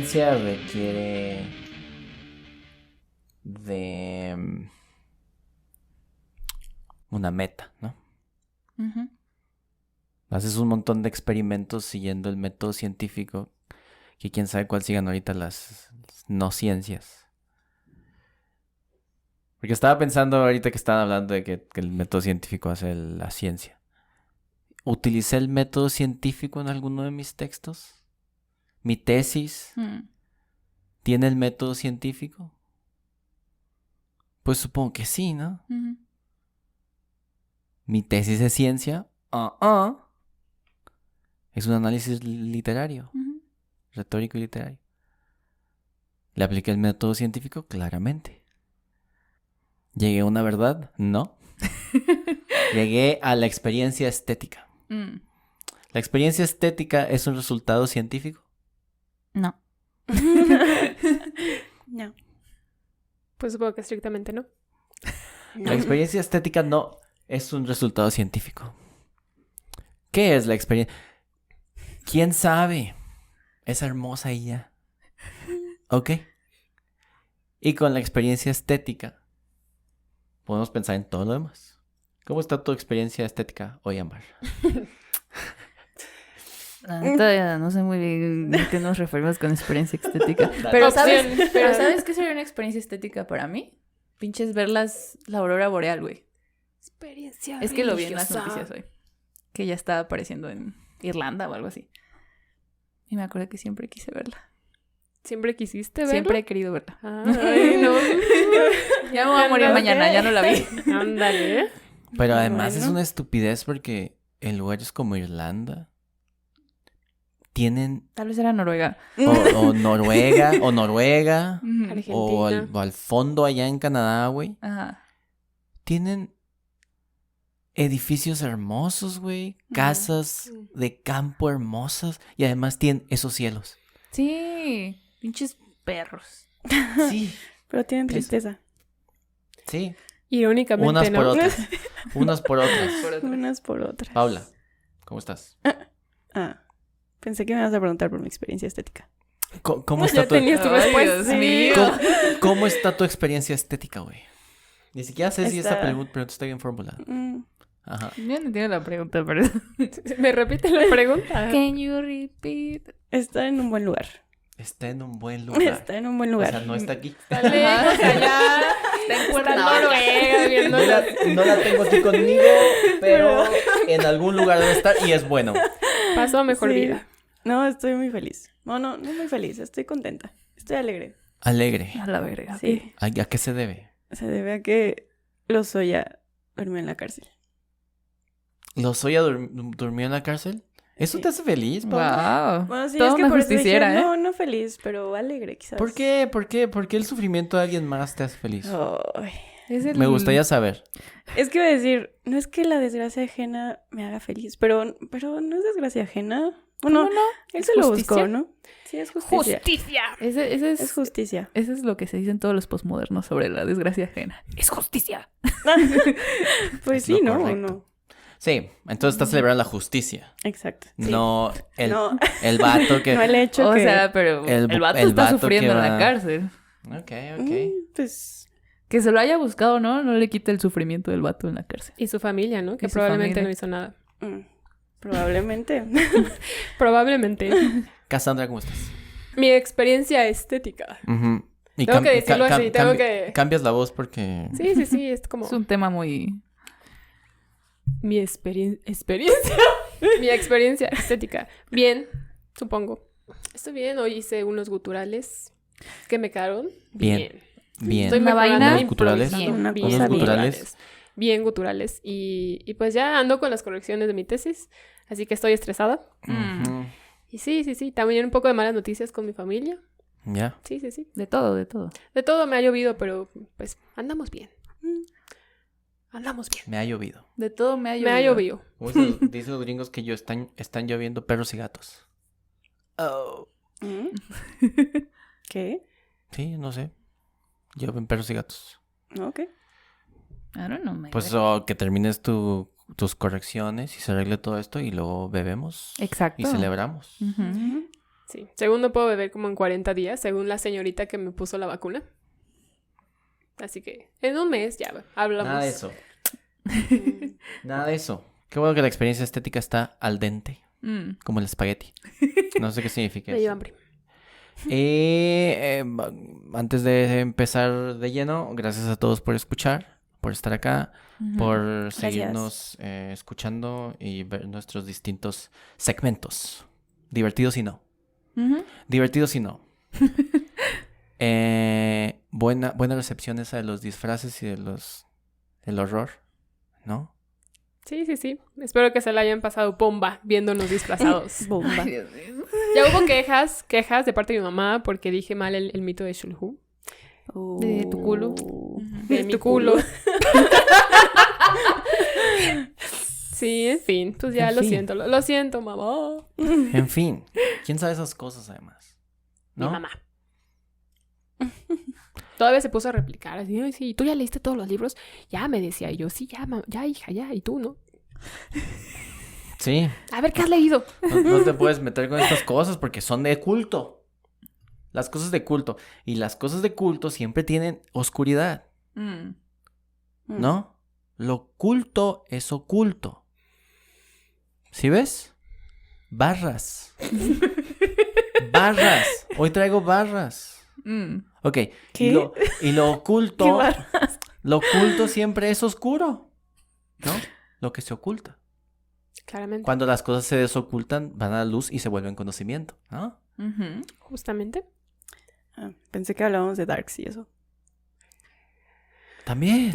experiencia requiere de una meta, ¿no? Ujú. Haces un montón de experimentos siguiendo el método científico, que quién sabe cuál sigan ahorita las no ciencias. Porque estaba pensando ahorita que estaban hablando de que el método científico hace la ciencia. ¿Utilicé el método científico en alguno de mis textos? ¿Mi tesis tiene el método científico? Pues supongo que sí, ¿no? Ujú. ¿Mi tesis es ciencia? Es un análisis literario, Ujú. retórico y literario. ¿Le apliqué el método científico? Claramente. ¿Llegué a una verdad? No. Llegué a la experiencia estética. Mm. ¿La experiencia estética es un resultado científico? No. No. Pues supongo que estrictamente no. La experiencia estética no es un resultado científico. ¿Qué es la experiencia? ¿Quién sabe? Es hermosa y ya. ¿Ok? Y con la experiencia estética podemos pensar en todo lo demás. ¿Cómo está tu experiencia estética hoy, Ámbar? Todavía no sé muy bien a qué nos referimos con experiencia estética. Dale. Pero Opción. ¿sabes qué sería una experiencia estética para mí? Pinches ver la aurora boreal, güey. Experiencia Es que lo vi en las religiosa. noticias hoy. Que ya estaba apareciendo en Irlanda o algo así. Y me acuerdo que siempre quise verla. ¿Siempre quisiste verla? Siempre he querido verla. Ay, no. Ya me voy a morir mañana, ya no la vi. Ándale. Pero además es Bueno. una estupidez porque en lugares como Irlanda tienen... Tal vez era Noruega. O Noruega, o Noruega, Ujú. Argentina. o al fondo allá en Canadá, güey. Ajá. Tienen edificios hermosos, güey. Casas de campo hermosas. Y además tienen esos cielos. Sí, pinches perros. Sí, Pero tienen tristeza. sí. Irónicamente, Unas ¿no? por otras. Unas por otras. Unas por otras. Paula, ¿cómo estás? Pensé que me ibas a preguntar por mi experiencia estética. ¿Cómo Ya está tu... tenías tu Ay, respuesta. Dios mío. ¿Cómo está tu experiencia estética, güey? Ni siquiera sé si esta Está- pregunta está bien formulada. Ajá. Yo no entiendo la pregunta, pero... ¿Me repite la pregunta? Can you repeat? Está en un buen lugar. Está en un buen lugar. Está en un buen O lugar. sea, no está aquí. Está lejos allá. Está en Está en Cuernavaca. Noruega viendo No las... la tengo aquí conmigo, pero en algún lugar debe estar y es bueno. Pasó a mejor Sí. vida. No, estoy muy feliz. No muy feliz. Estoy contenta. Estoy alegre. Alegre. A la verga. Sí. ¿A qué se debe? Se debe a que Lozoya durmió en la cárcel. ¿Lozoya durmió en la cárcel? ¿Eso Sí. te hace feliz, Paula? Wow. Bueno, sí, Toda es que una por eso dije, justiciera, ¿eh? no feliz, pero alegre quizás. ¿Por qué? ¿Por qué? ¿Por qué el sufrimiento de alguien más te hace feliz? Ay. Es el... Me gustaría saber. Es que iba a decir, no es que la desgracia ajena me haga feliz, pero no es desgracia ajena. Bueno, ¿Cómo no? él ¿Es se lo justicia? buscó, ¿no? Sí, es justicia. ¡Justicia! Ese Es es... justicia. Eso es lo que se dicen todos los posmodernos sobre la desgracia ajena. Es justicia. Pues Es sí, lo ¿no? ¿O correcto. no? Sí, entonces estás celebrando la justicia. Exacto. Sí. No el, No. el vato que... No el hecho O que... sea, pero el vato el está vato sufriendo que en la va- cárcel. Ok. Pues... Que se lo haya buscado, ¿no? No le quita el sufrimiento del vato en la cárcel. Y su familia, ¿no? Que Y su probablemente familia. no hizo nada. Probablemente. Probablemente. Cassandra, ¿cómo estás? Mi experiencia estética. Ujú. Y Tengo que decirlo así, tengo que... Cambias la voz porque... Sí, es como... Es un tema muy... Mi experiencia. Mi experiencia estética. Bien, supongo. Estoy bien. Hoy hice unos guturales que me quedaron Bien. Bien. Estoy Una mejorando, vaina. ¿Unos guturales? improvisando. Una Bien, cosa bien. guturales. Bien guturales. Y pues ya ando con las correcciones de mi tesis. Así que estoy estresada. Ujú. Y sí. También un poco de malas noticias con mi familia. Ya. Sí. De todo, de todo. De todo me ha llovido, pero pues andamos bien. Andamos bien. Me ha llovido. De todo me ha llovido. Me ha llovido. Como dicen los gringos que están lloviendo perros y gatos. Oh. ¿Qué? Sí, no sé. Llueven perros y gatos. Ok. I don't know, maybe. Pues que termines tus correcciones y se arregle todo esto y luego bebemos Exacto. y celebramos. Ujú. Sí. Según no puedo beber como en 40 días, según la señorita que me puso la vacuna. Así que en un mes ya hablamos. Nada de eso. Nada de eso. Qué bueno que la experiencia estética está al dente, como el espagueti. No sé qué significa Me dio eso. hambre. Antes de empezar de lleno, gracias a todos por escuchar, por estar acá, por seguirnos escuchando y ver nuestros distintos segmentos. Divertidos y no. Divertidos y no. Buena recepción esa de los disfraces y del horror, ¿no? Sí, sí, sí. Espero que se la hayan pasado bomba viéndonos disfrazados. Bomba. Ya hubo quejas de parte de mi mamá porque dije mal el mito de Shulhu. De tu culo. De mi culo. Sí, en fin. Pues ya En lo fin. siento. Lo siento, mamá. En fin, ¿quién sabe esas cosas además? ¿No? Mi mamá. Todavía se puso a replicar así, "Ay, sí, ¿tú ya leíste todos los libros?" Ya me decía y yo, sí, ya, ya, hija, ya, y tú, ¿no? Sí, A ver, ¿qué has leído? no te puedes meter con estas cosas porque son de culto. Las cosas de culto. Y las cosas de culto siempre tienen oscuridad, ¿no? Lo oculto es oculto. ¿Sí ves? Barras. Barras. Hoy traigo barras. Ok. ¿Qué? Y lo oculto. ¿Qué barras? Lo oculto siempre es oscuro, ¿no? Lo que se oculta. Claramente. Cuando las cosas se desocultan, van a la luz y se vuelven conocimiento, ¿no? Justamente. Ah, pensé que hablábamos de Darks y eso. También,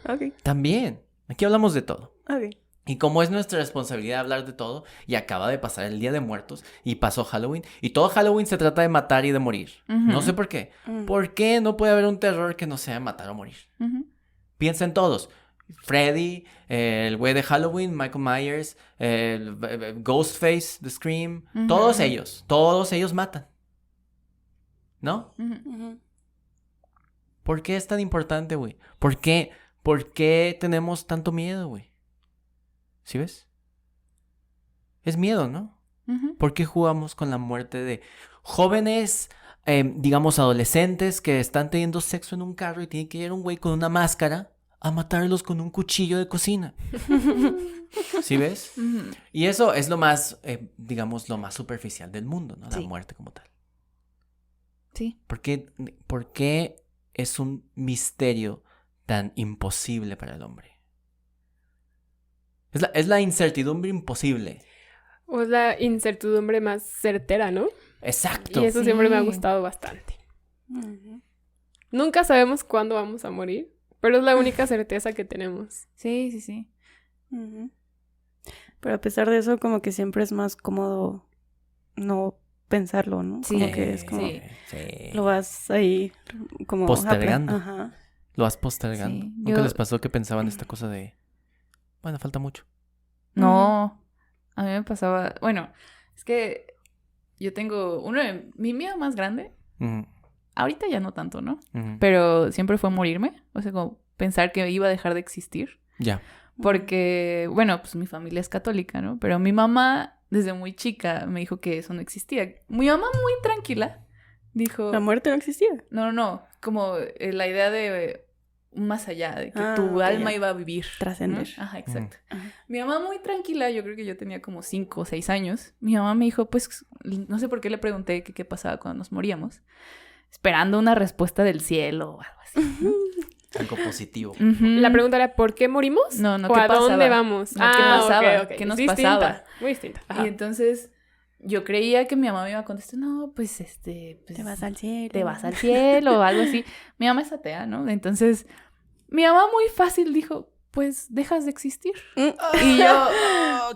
Ok, también. Aquí hablamos de todo. ok. Y como es nuestra responsabilidad hablar de todo, y acaba de pasar el Día de Muertos, y pasó Halloween, y todo Halloween se trata de matar y de morir. No sé por qué. ¿Por qué no puede haber un terror que no sea matar o morir? Piensa en todos. Freddy, el güey de Halloween, Michael Myers, Ghostface de Scream, todos ellos matan. ¿No? ¿Por qué es tan importante, güey? ¿Por qué tenemos tanto miedo, güey? ¿Sí ves? Es miedo, ¿no? ¿Por qué jugamos con la muerte de jóvenes, digamos, adolescentes que están teniendo sexo en un carro y tiene que ir un güey con una máscara a matarlos con un cuchillo de cocina? ¿Sí ves? Y eso es lo más, digamos, lo más superficial del mundo, ¿no? La Sí. muerte como tal. Sí. ¿Por qué es un misterio tan imposible para el hombre? Es la incertidumbre imposible. O es la incertidumbre más certera, ¿no? Exacto. Y eso siempre me ha Sí. gustado bastante. Nunca sabemos cuándo vamos a morir, pero es la única certeza que tenemos. Sí, sí, sí. Pero a pesar de eso, como que siempre es más cómodo no pensarlo, ¿no? Sí, Como que es como... sí. Sí. Lo vas ahí como... Postergando. Ajá. Lo vas postergando. Sí, ¿Nunca yo- les pasó que pensaban esta cosa de... Bueno, falta mucho? No, a mí me pasaba, bueno, es que yo tengo mi miedo más grande, Ujú, ahorita ya no tanto, ¿no? ujú. Pero siempre fue morirme, o sea, como pensar que iba a dejar de existir, Ya. porque, bueno, pues mi familia es católica, ¿no? Pero mi mamá, desde muy chica, me dijo que eso no existía. Mi mamá muy tranquila dijo, La muerte no existía. no, como la idea de más allá, de que tu ok, alma ya. iba a vivir. Trascender. ¿No? Ajá, exacto. Ajá. Mi mamá muy tranquila, yo creo que yo tenía como 5 o 6 años. Mi mamá me dijo, pues, no sé por qué le pregunté que qué pasaba cuando nos moríamos. Esperando una respuesta del cielo o algo así. ¿no? Algo positivo. Ujú. La pregunta era, ¿por qué morimos? No, no, ¿O ¿qué a dónde pasaba? vamos? No, ¿qué pasaba? ok, ok. ¿Qué nos Es distinta, pasaba? Muy distinta. Ajá. Y entonces yo creía que mi mamá me iba a contestar, no, pues pues, Te vas al cielo. te vas al cielo o algo así. Mi mamá es atea, ¿no? Entonces, mi mamá muy fácil dijo, pues dejas de existir. Y yo,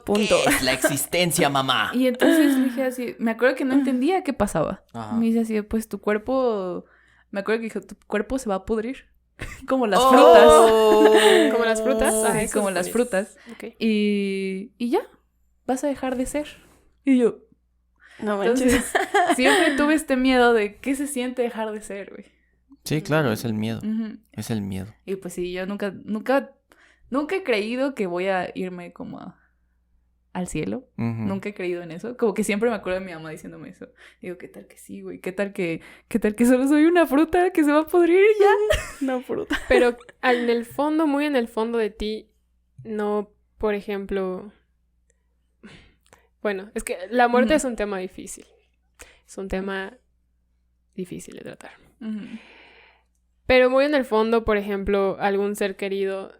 Punto. ¿Qué es la existencia, mamá? y entonces le dije así, me acuerdo que no entendía qué pasaba. Ajá. Me dice así, pues tu cuerpo, me acuerdo que dijo, tu cuerpo se va a pudrir. Como las Oh. frutas. ¿Como las frutas? Ah, Sí, eso como es las bonito. frutas. Ok. Y ya, vas a dejar de ser. Y yo, No manches. entonces, siempre tuve este miedo de qué se siente dejar de ser, güey. Sí, claro, es el miedo. Ujú. Es el miedo. Y pues sí, yo nunca he creído que voy a irme como al cielo. Ujú. Nunca he creído en eso. Como que siempre me acuerdo de mi mamá diciéndome eso. Digo, ¿qué tal que sí, güey? ¿Qué tal que solo soy una fruta que se va a pudrir y ya? No, fruta. Pero en el fondo, muy en el fondo de ti, no, por ejemplo... Bueno, es que la muerte es un tema difícil. Es un tema difícil de tratar. Ujú. Pero muy en el fondo, por ejemplo, algún ser querido,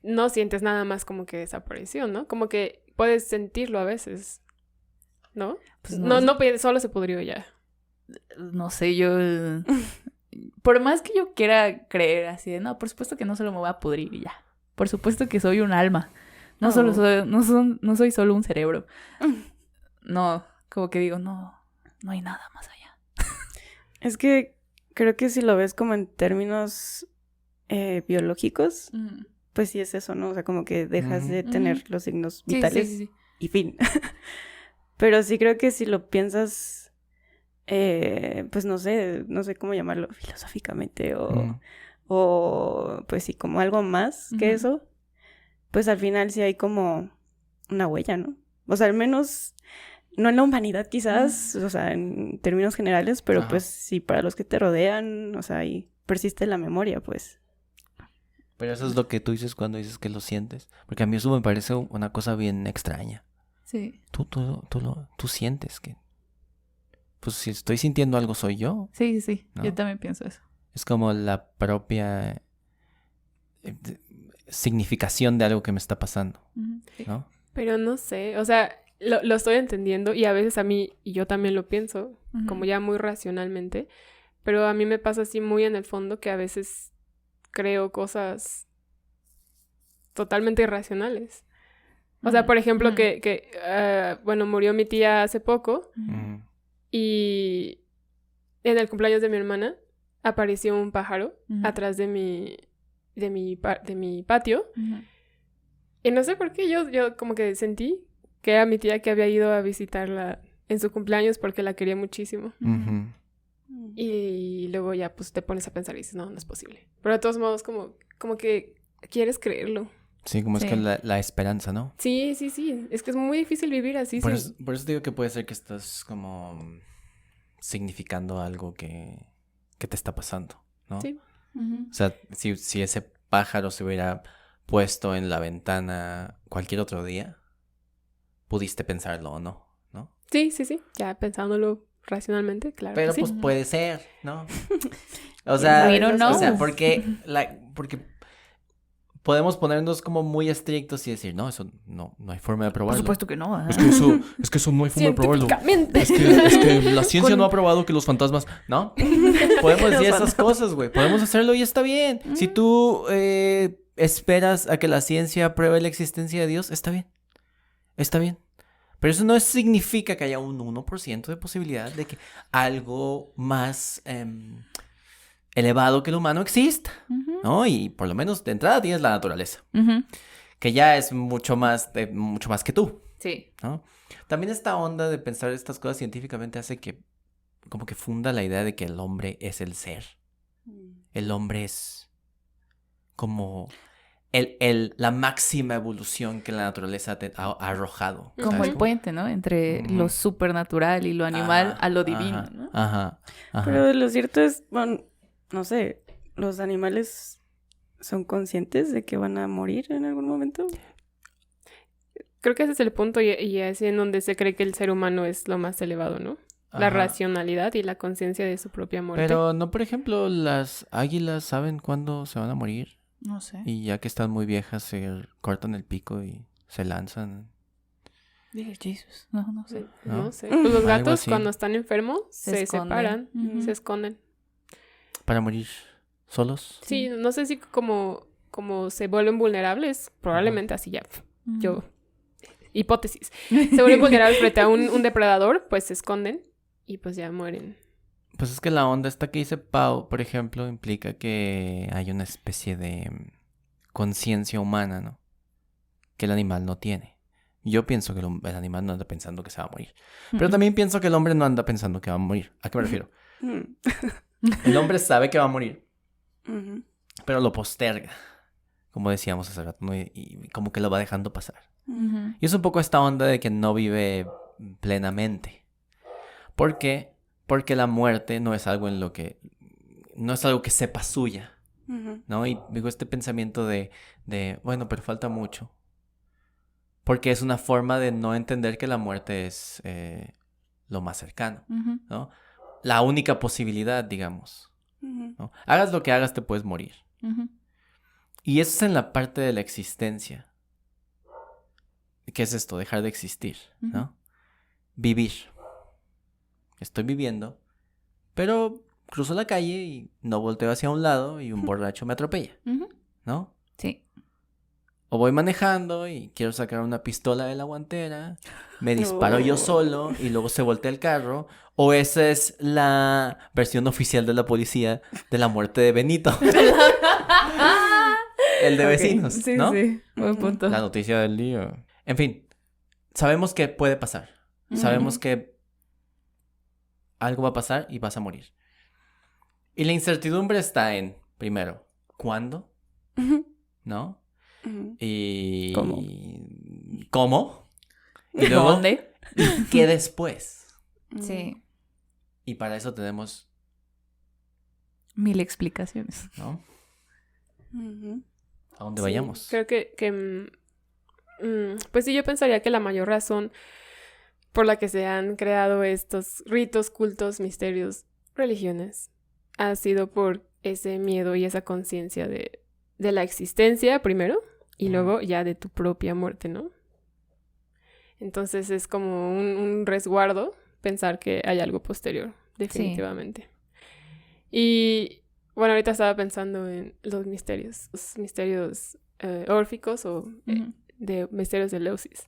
no sientes nada más como que desapareció, ¿no? Como que puedes sentirlo a veces, ¿no? Pues No, solo se pudrió ya. No sé, yo... Por más que yo quiera creer así de, no, por supuesto que no solo me voy a pudrir y ya. Por supuesto que soy un alma. No soy solo un cerebro. No, como que digo, no hay nada más allá. Es que creo que si lo ves como en términos biológicos, pues sí es eso, ¿no? O sea, como que dejas de tener los signos vitales Sí. y fin. Pero sí creo que si lo piensas, pues no sé cómo llamarlo, filosóficamente o pues sí, como algo más que eso, pues al final sí hay como una huella, ¿no? O sea, al menos, no en la humanidad quizás, o sea, en términos generales, pero Ajá. pues sí, para los que te rodean, o sea, ahí persiste la memoria, pues. Pero eso es lo que tú dices cuando dices que lo sientes. Porque a mí eso me parece una cosa bien extraña. Sí. Tú sientes que... Pues si estoy sintiendo algo soy yo. Sí. ¿No? Yo también pienso eso. Es como la propia significación de algo que me está pasando, Sí. ¿no? Pero no sé, o sea, lo estoy entendiendo y a veces a mí, y yo también lo pienso, como ya muy racionalmente, pero a mí me pasa así muy en el fondo que a veces creo cosas totalmente irracionales. O sea, por ejemplo, bueno, murió mi tía hace poco Ujú. y en el cumpleaños de mi hermana apareció un pájaro atrás de mi patio. Y no sé por qué yo como que sentí que era mi tía que había ido a visitarla en su cumpleaños porque la quería muchísimo. Ujú. Y luego ya pues te pones a pensar y dices, no es posible. Pero de todos modos como que quieres creerlo. Sí, como es Sí. que la esperanza, ¿no? Sí. Es que es muy difícil vivir así. Por sin- eso digo que puede ser que estás como significando algo que te está pasando, ¿no? Sí. O sea, si ese pájaro se hubiera puesto en la ventana cualquier otro día, pudiste pensarlo o no, ¿no? Sí. Ya pensándolo racionalmente, claro Pero que sí. pues puede ser, ¿no? O sea, We don't know. o sea, porque podemos ponernos como muy estrictos y decir, no, eso no hay forma de Por probarlo. supuesto que no. Es que eso no hay forma de probarlo. Científicamente. Es que la ciencia no ha probado que los fantasmas... ¿No? Podemos decir esas cosas, güey. Podemos hacerlo y está bien. Si tú esperas a que la ciencia pruebe la existencia de Dios, está bien. Está bien. Pero eso no significa que haya un 1% de posibilidad de que algo más elevado que el humano exista, ¿no? Y por lo menos de entrada tienes la naturaleza, que ya es mucho más que tú, Sí. ¿no? También esta onda de pensar estas cosas científicamente hace que como que funda la idea de que el hombre es el ser. El hombre es como la máxima evolución que la naturaleza ha arrojado. Como ¿sabes el cómo? puente, ¿no? Entre lo supernatural y lo animal a lo divino, Ajá, ¿no? Ajá. Pero lo cierto es, bueno, no sé, ¿los animales son conscientes de que van a morir en algún momento? Creo que ese es el punto y es en donde se cree que el ser humano es lo más elevado, ¿no? La Ajá. racionalidad y la conciencia de su propia muerte. Pero no, por ejemplo, las águilas saben cuándo se van a morir No sé. y ya que están muy viejas se cortan el pico y se lanzan. Dije, Jesus. No sé. ¿no? No sé. Pues los Algo gatos así. cuando están enfermos se esconden. separan, Ujú. se esconden. Para morir solos. Sí, no sé si como se vuelven vulnerables, probablemente así ya. Yo, hipótesis. Se vuelven vulnerables frente a un depredador, pues se esconden y pues ya mueren. Pues es que la onda esta que dice Pau, por ejemplo, implica que hay una especie de conciencia humana, ¿no? Que el animal no tiene. Yo pienso que el animal no anda pensando que se va a morir. Pero también pienso que el hombre no anda pensando que va a morir. ¿A qué me refiero? El hombre sabe que va a morir, pero lo posterga. como decíamos hace rato, ¿no? Y como que lo va dejando pasar. Ujú. Y es un poco esta onda de que no vive plenamente. ¿Por qué? Porque la muerte no es algo no es algo que sepa suya, Ujú. ¿no? Y digo, este pensamiento bueno, pero falta mucho. Porque es una forma de no entender que la muerte es lo más cercano, Ujú. ¿no? La única posibilidad, digamos, Ujú. ¿no? Hagas lo que hagas, te puedes morir. Ujú. Y eso es en la parte de la existencia. ¿Qué es esto? Dejar de existir, ¿no? Ujú. Vivir. Estoy viviendo, pero cruzo la calle y no volteo hacia un lado y un borracho me atropella, Ujú. ¿no? Sí. O voy manejando y quiero sacar una pistola de la guantera, me disparo yo No. solo y luego se voltea el carro. O esa es la versión oficial de la policía de la muerte de Benito. El de Ok. vecinos, Sí, ¿no? sí. Buen punto. La noticia del día. En fin, sabemos que puede pasar. Sabemos Ujú. que algo va a pasar y vas a morir. Y la incertidumbre está en, primero, ¿cuándo? Ujú. ¿No? Ujú. Y... ¿Cómo? ¿Cómo? Y luego, ¿Dónde? ¿qué después? Sí. Y para eso tenemos, 1000 explicaciones. ¿no? Ujú. A donde Sí, vayamos. Creo que pues sí, yo pensaría que la mayor razón por la que se han creado estos ritos, cultos, misterios, religiones, ha sido por ese miedo y esa conciencia de la existencia primero y Ujú. luego ya de tu propia muerte, ¿no? Entonces es como un resguardo pensar que hay algo posterior, definitivamente. Y bueno, ahorita estaba pensando en los misterios órficos o Ujú. de misterios de Eleusis,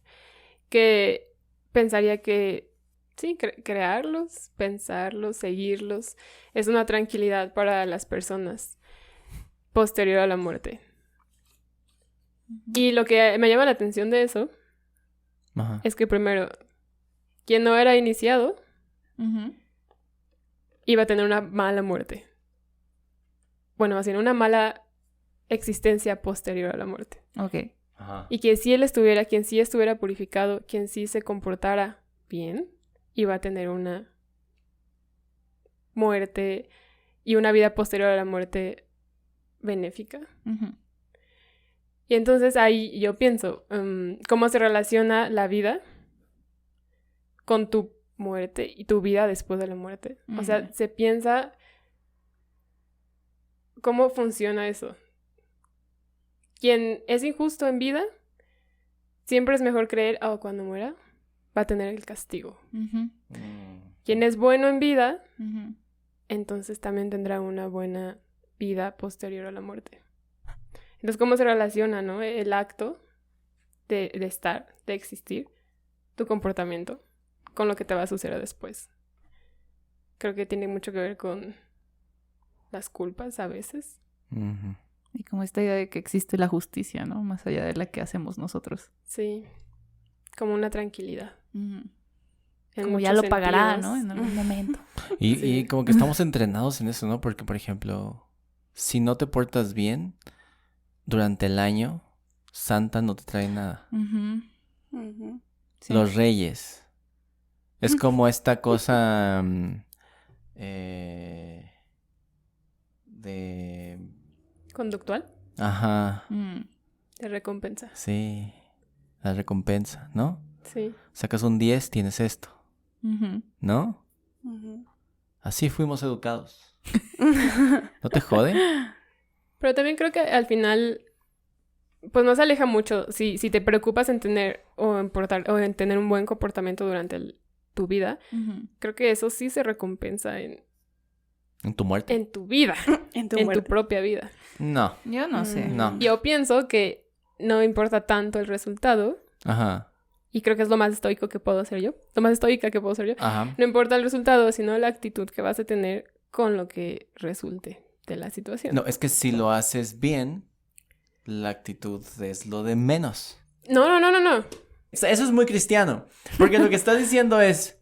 que pensaría que sí, crearlos, pensarlos, seguirlos, es una tranquilidad para las personas posterior a la muerte. Y lo que me llama la atención de eso Ajá. es que primero, quien no era iniciado Ujú. iba a tener una mala muerte. Bueno, más bien una mala existencia posterior a la muerte. Ok. Ajá. Y quien sí estuviera purificado, quien sí se comportara bien, iba a tener una muerte y una vida posterior a la muerte benéfica. Ujú. Y entonces ahí yo pienso, ¿cómo se relaciona la vida con tu muerte y tu vida después de la muerte? O sea, Ujú. se piensa cómo funciona eso. Quien es injusto en vida, siempre es mejor creer, cuando muera, va a tener el castigo. Ujú. Quien es bueno en vida, Ujú. entonces también tendrá una buena vida posterior a la muerte. Entonces, ¿cómo se relaciona, no? El acto de estar, de existir, tu comportamiento, con lo que te va a suceder después. Creo que tiene mucho que ver con las culpas a veces. Ujú. Y como esta idea de que existe la justicia, ¿no? Más allá de la que hacemos nosotros. Sí, como una tranquilidad. Ujú. En Como ya muchos lo pagará, sentidos. ¿no? En algún momento. Y, Sí. y como que estamos entrenados en eso, ¿no? Porque, por ejemplo, si no te portas bien durante el año, Santa no te trae nada. Ujú. Ujú. Sí. Los reyes. Es como esta cosa de... Conductual, Ajá, Mm. de recompensa. sí. La recompensa, ¿no? Sí. Sacas un 10, tienes esto, Ujú. ¿no? Ujú. Así fuimos educados. ¿No te jode? Pero también creo que al final, pues no se aleja mucho. Si te preocupas en tener o en tener un buen comportamiento durante tu vida, Ujú. creo que eso sí se recompensa En tu muerte. en tu vida, En tu en muerte. tu propia vida. No. Yo no sé. No. Yo pienso que no importa tanto el resultado, Ajá. y creo que es lo más estoico que puedo hacer yo, lo más estoica que puedo ser yo. Ajá. No importa el resultado, sino la actitud que vas a tener con lo que resulte de la situación. No, es que si lo haces bien, la actitud es lo de menos. No. Eso es muy cristiano. Porque lo que estás diciendo es,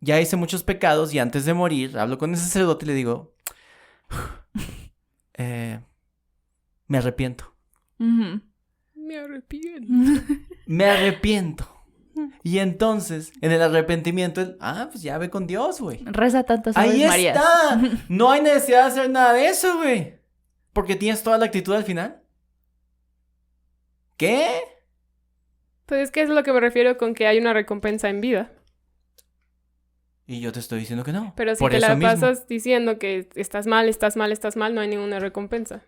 ya hice muchos pecados y antes de morir, hablo con el sacerdote y le digo, me arrepiento. Ujú. Me arrepiento. Me arrepiento. Y entonces, en el arrepentimiento, pues ya ve con Dios, güey. Reza tantas Ahí Aves Marías. está. No hay necesidad de hacer nada de eso, güey. Porque tienes toda la actitud al final. ¿Qué? Pues es que es lo que me refiero con que hay una recompensa en vida. Y yo te estoy diciendo que no. Pero si Por te eso la mismo. pasas diciendo que estás mal, no hay ninguna recompensa.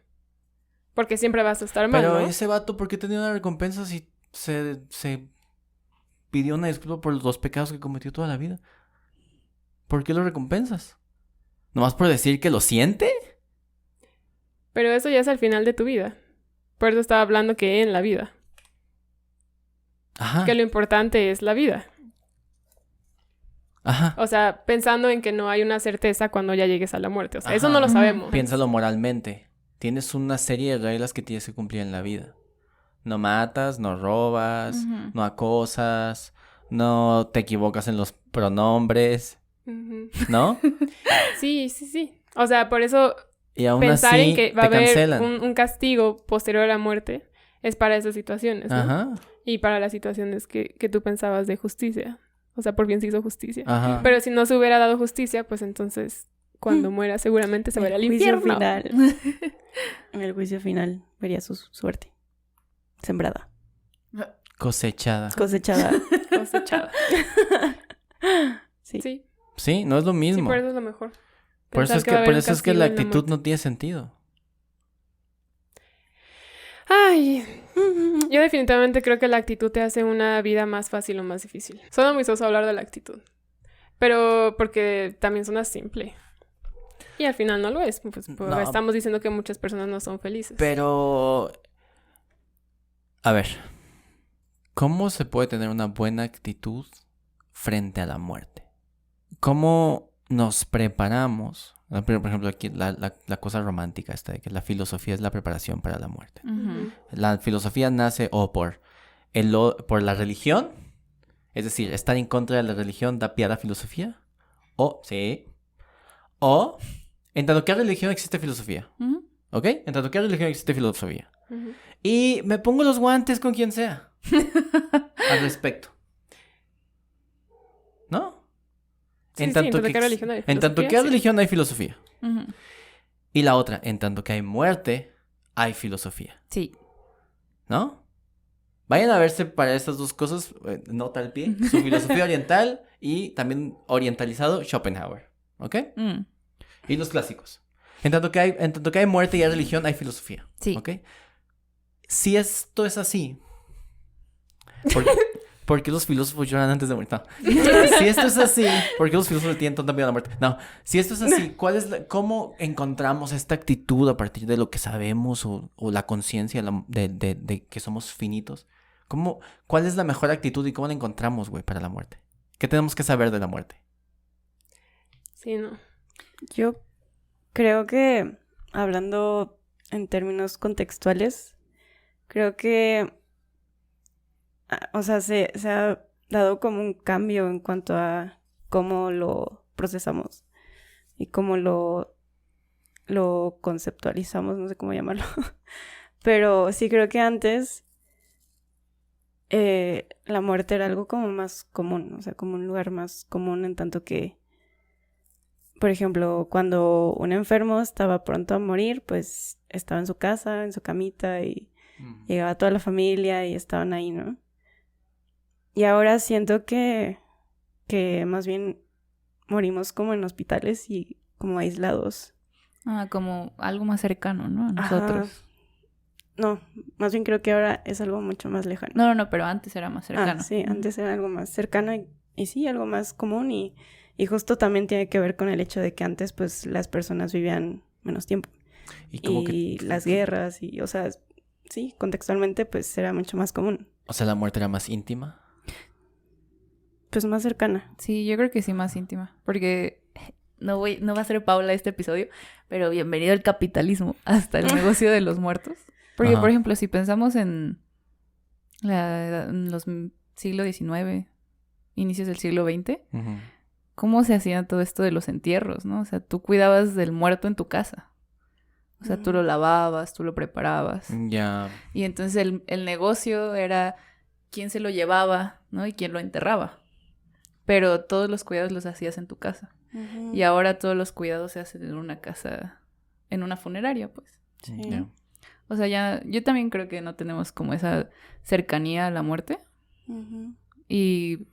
Porque siempre vas a estar mal, Pero ¿no? ese vato, ¿por qué tenía una recompensa si se pidió una disculpa por los 2 pecados que cometió toda la vida? ¿Por qué lo recompensas? ¿Nomás por decir que lo siente? Pero eso ya es al final de tu vida. Por eso estaba hablando que en la vida. Ajá. Que lo importante es la vida. Ajá. O sea, pensando en que no hay una certeza cuando ya llegues a la muerte. O sea, eso Ajá. no lo sabemos. Piénsalo moralmente. Tienes una serie de reglas que tienes que cumplir en la vida. No matas, no robas, Ujú. no acosas, no te equivocas en los pronombres, Ujú. ¿no? Sí. O sea, por eso Y aún pensar así en que va a te haber cancelan. un castigo posterior a la muerte es para esas situaciones, ¿no? Ajá, Y para las situaciones que tú pensabas de justicia. O sea, por fin se hizo justicia. ajá. Pero si no se hubiera dado justicia, pues entonces cuando muera seguramente se va a ir al El juicio infierno. final. En el juicio final vería su suerte. Sembrada. Cosechada. Cosechada. Cosechada. Sí. Sí, Sí, no es lo sí, mismo. por eso es lo mejor. Por eso Pensar es que, va a haber por un eso es que castigo la en la actitud muerte. no tiene sentido. Ay, yo definitivamente creo que la actitud te hace una vida más fácil o más difícil. Suena muy soso hablar de la actitud. Pero porque también suena simple. Y al final no lo es. Pues, No. estamos diciendo que muchas personas no son felices. Pero... A ver. ¿Cómo se puede tener una buena actitud frente a la muerte? ¿Cómo nos preparamos? Por ejemplo, aquí la cosa romántica esta de que la filosofía es la preparación para la muerte. Ujú. La filosofía nace o por la religión, es decir, estar en contra de la religión da pie a la filosofía, o en tanto que hay religión existe filosofía, Ujú. ¿ok? En tanto que hay religión existe filosofía. Ujú. Y me pongo los guantes con quien sea al respecto. Sí, ¿No? en tanto que hay religión hay en tanto que hay filosofía, sí. religión hay filosofía. Ujú. Y la otra, en tanto que hay muerte, hay filosofía. Sí. ¿No? Vayan a verse para estas 2 cosas, nota al pie, su filosofía oriental y también orientalizado Schopenhauer, ¿ok? Mm. Y los clásicos. En tanto que hay muerte y hay religión, hay filosofía, Sí. ¿ok? Si esto es así, ¿por qué los filósofos lloran antes de morir? No. Si esto es así, ¿por qué los filósofos tienen tanta miedo a la muerte? No. Si esto es así, ¿cómo encontramos esta actitud a partir de lo que sabemos o la conciencia de que somos finitos? ¿Cuál es la mejor actitud y cómo la encontramos, güey, para la muerte? ¿Qué tenemos que saber de la muerte? Sí, no. Yo creo que, hablando en términos contextuales, creo que, o sea, se ha dado como un cambio en cuanto a cómo lo procesamos y cómo lo conceptualizamos, no sé cómo llamarlo. Pero sí creo que antes la muerte era algo como más común, o sea, como un lugar más común en tanto que, por ejemplo, cuando un enfermo estaba pronto a morir, pues estaba en su casa, en su camita y llegaba toda la familia y estaban ahí, ¿no? Y ahora siento que más bien morimos como en hospitales y como aislados. Ah, como algo más cercano, ¿no? A Ajá. nosotros. No, más bien creo que ahora es algo mucho más lejano. No, pero antes era más cercano. Ah, sí, antes era algo más cercano y sí, algo más común y justo también tiene que ver con el hecho de que antes pues las personas vivían menos tiempo. Y las guerras y, o sea, sí, contextualmente pues era mucho más común. O sea, la muerte era más íntima. Pues más cercana. Sí, yo creo que sí, más íntima. Porque no va a ser Paula este episodio, pero bienvenido al capitalismo, hasta el negocio de los muertos. Porque, Ajá. por ejemplo, si pensamos en los siglo XIX, inicios del siglo XX, Ujú. ¿cómo se hacía todo esto de los entierros, no? O sea, tú cuidabas del muerto en tu casa. O sea, tú lo lavabas, tú lo preparabas. Ya. Y entonces el negocio era quién se lo llevaba, ¿no? Y quién lo enterraba. Pero todos los cuidados los hacías en tu casa. Ujú. Y ahora todos los cuidados se hacen en una casa, en una funeraria, pues. Sí. Ya. O sea, ya, yo también creo que no tenemos como esa cercanía a la muerte. Ujú. Y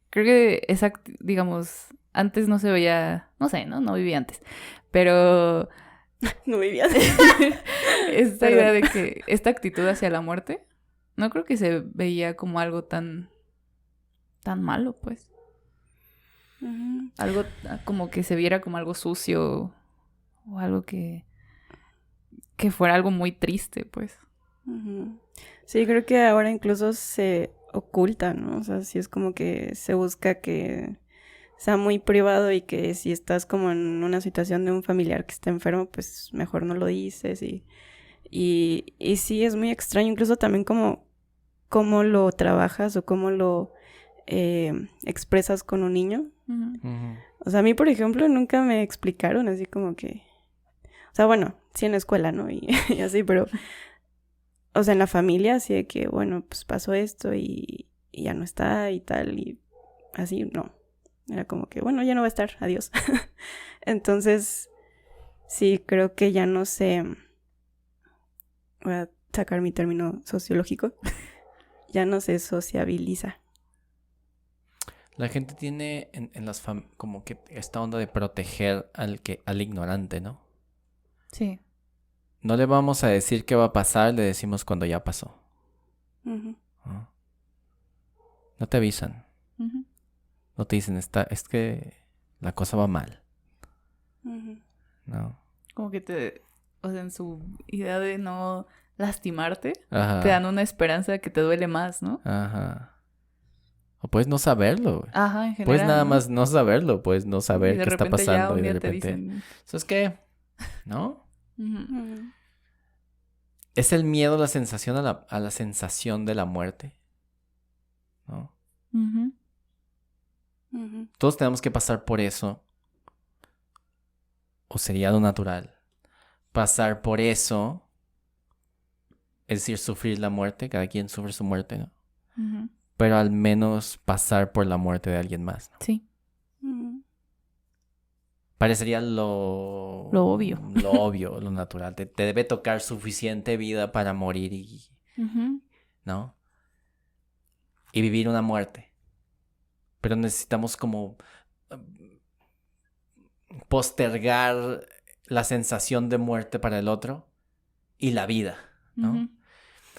creo que, digamos, antes no se veía, no sé, ¿no? No vivía antes. Pero No vivías. esta Perdón. idea de que esta actitud hacia la muerte, no creo que se veía como algo tan malo, pues. Ujú. Algo como que se viera como algo sucio o algo que fuera algo muy triste, pues. Ujú. Sí, creo que ahora incluso se oculta, ¿no? O sea, sí es como que se busca que sea muy privado y que si estás como en una situación de un familiar que está enfermo, pues mejor no lo dices y sí es muy extraño, incluso también como cómo lo trabajas o cómo lo expresas con un niño. Ujú. Ujú. O sea, a mí, por ejemplo, nunca me explicaron así como que... O sea, bueno, sí en la escuela, ¿no? Y así, pero... O sea, en la familia, así de que, bueno, pues pasó esto y ya no está y tal, y así, no. Era como que, bueno, ya no va a estar, adiós. Entonces, sí, creo que ya no sé... Voy a sacar mi término sociológico. Ya no se sociabiliza. La gente tiene en las como que esta onda de proteger al ignorante, ¿no? Sí. No le vamos a decir qué va a pasar, le decimos cuando ya pasó. Ujú. ¿No? No te avisan. Ujú. No te dicen, es que la cosa va mal. Ujú. No. Como que o sea, en su idea de no lastimarte, Ajá. te dan una esperanza de que te duele más, ¿no? Ajá. O puedes no saberlo, güey. Ajá, en general. Puedes nada ¿no? más no saberlo, puedes no Y saber de qué está repente pasando ya un y de día te repente... dicen... ¿Eso es qué? ¿No? Ujú. Ujú. Es el miedo, la sensación a la sensación de la muerte. ¿No? Ujú. Ujú. Todos tenemos que pasar por eso. O sería lo natural. Pasar por eso. Es decir, sufrir la muerte. Cada quien sufre su muerte, ¿no? Ujú. Pero al menos pasar por la muerte de alguien más, ¿no? Sí. Ujú. Parecería lo obvio. Lo obvio, lo natural. Te debe tocar suficiente vida para morir y... Ujú. ¿no? Y vivir una muerte. Pero necesitamos como postergar la sensación de muerte para el otro y la vida, ¿no? Ujú.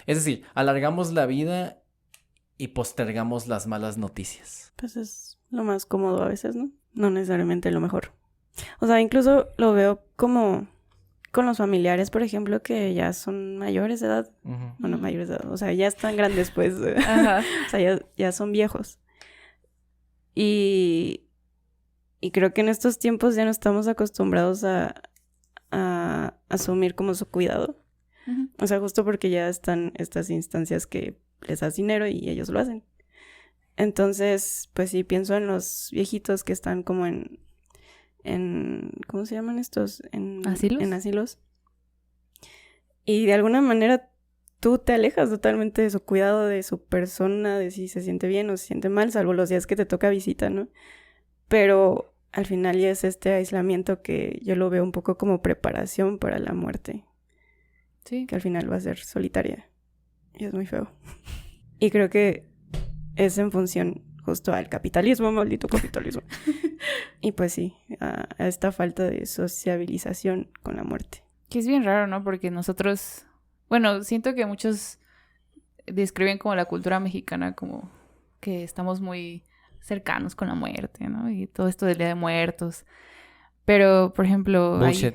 Es decir, alargamos la vida y postergamos las malas noticias. Pues es lo más cómodo a veces, ¿no? No necesariamente lo mejor. O sea, incluso lo veo como con los familiares, por ejemplo, que ya son mayores de edad. Ujú. Bueno, mayores de edad. O sea, ya están grandes, pues. Ajá. O sea, ya son viejos. Y creo que en estos tiempos ya no estamos acostumbrados a asumir como su cuidado. Ujú. O sea, justo porque ya están estas instancias que les das dinero y ellos lo hacen. Entonces, pues sí, pienso en los viejitos que están como en ¿cómo se llaman estos? ¿Asilos? En asilos. Y de alguna manera tú te alejas totalmente de su cuidado, de su persona, de si se siente bien o se siente mal, salvo los días que te toca visita, ¿no? Pero al final ya es este aislamiento que yo lo veo un poco como preparación para la muerte, Sí. que al final va a ser solitaria. Y es muy feo. Y creo que es en función justo al capitalismo, maldito capitalismo. Y pues sí, a esta falta de sociabilización con la muerte. Que es bien raro, ¿no? Porque nosotros... Bueno, siento que muchos describen como la cultura mexicana como que estamos muy cercanos con la muerte, ¿no? Y todo esto del Día de Muertos. Pero, por ejemplo... Bullshit.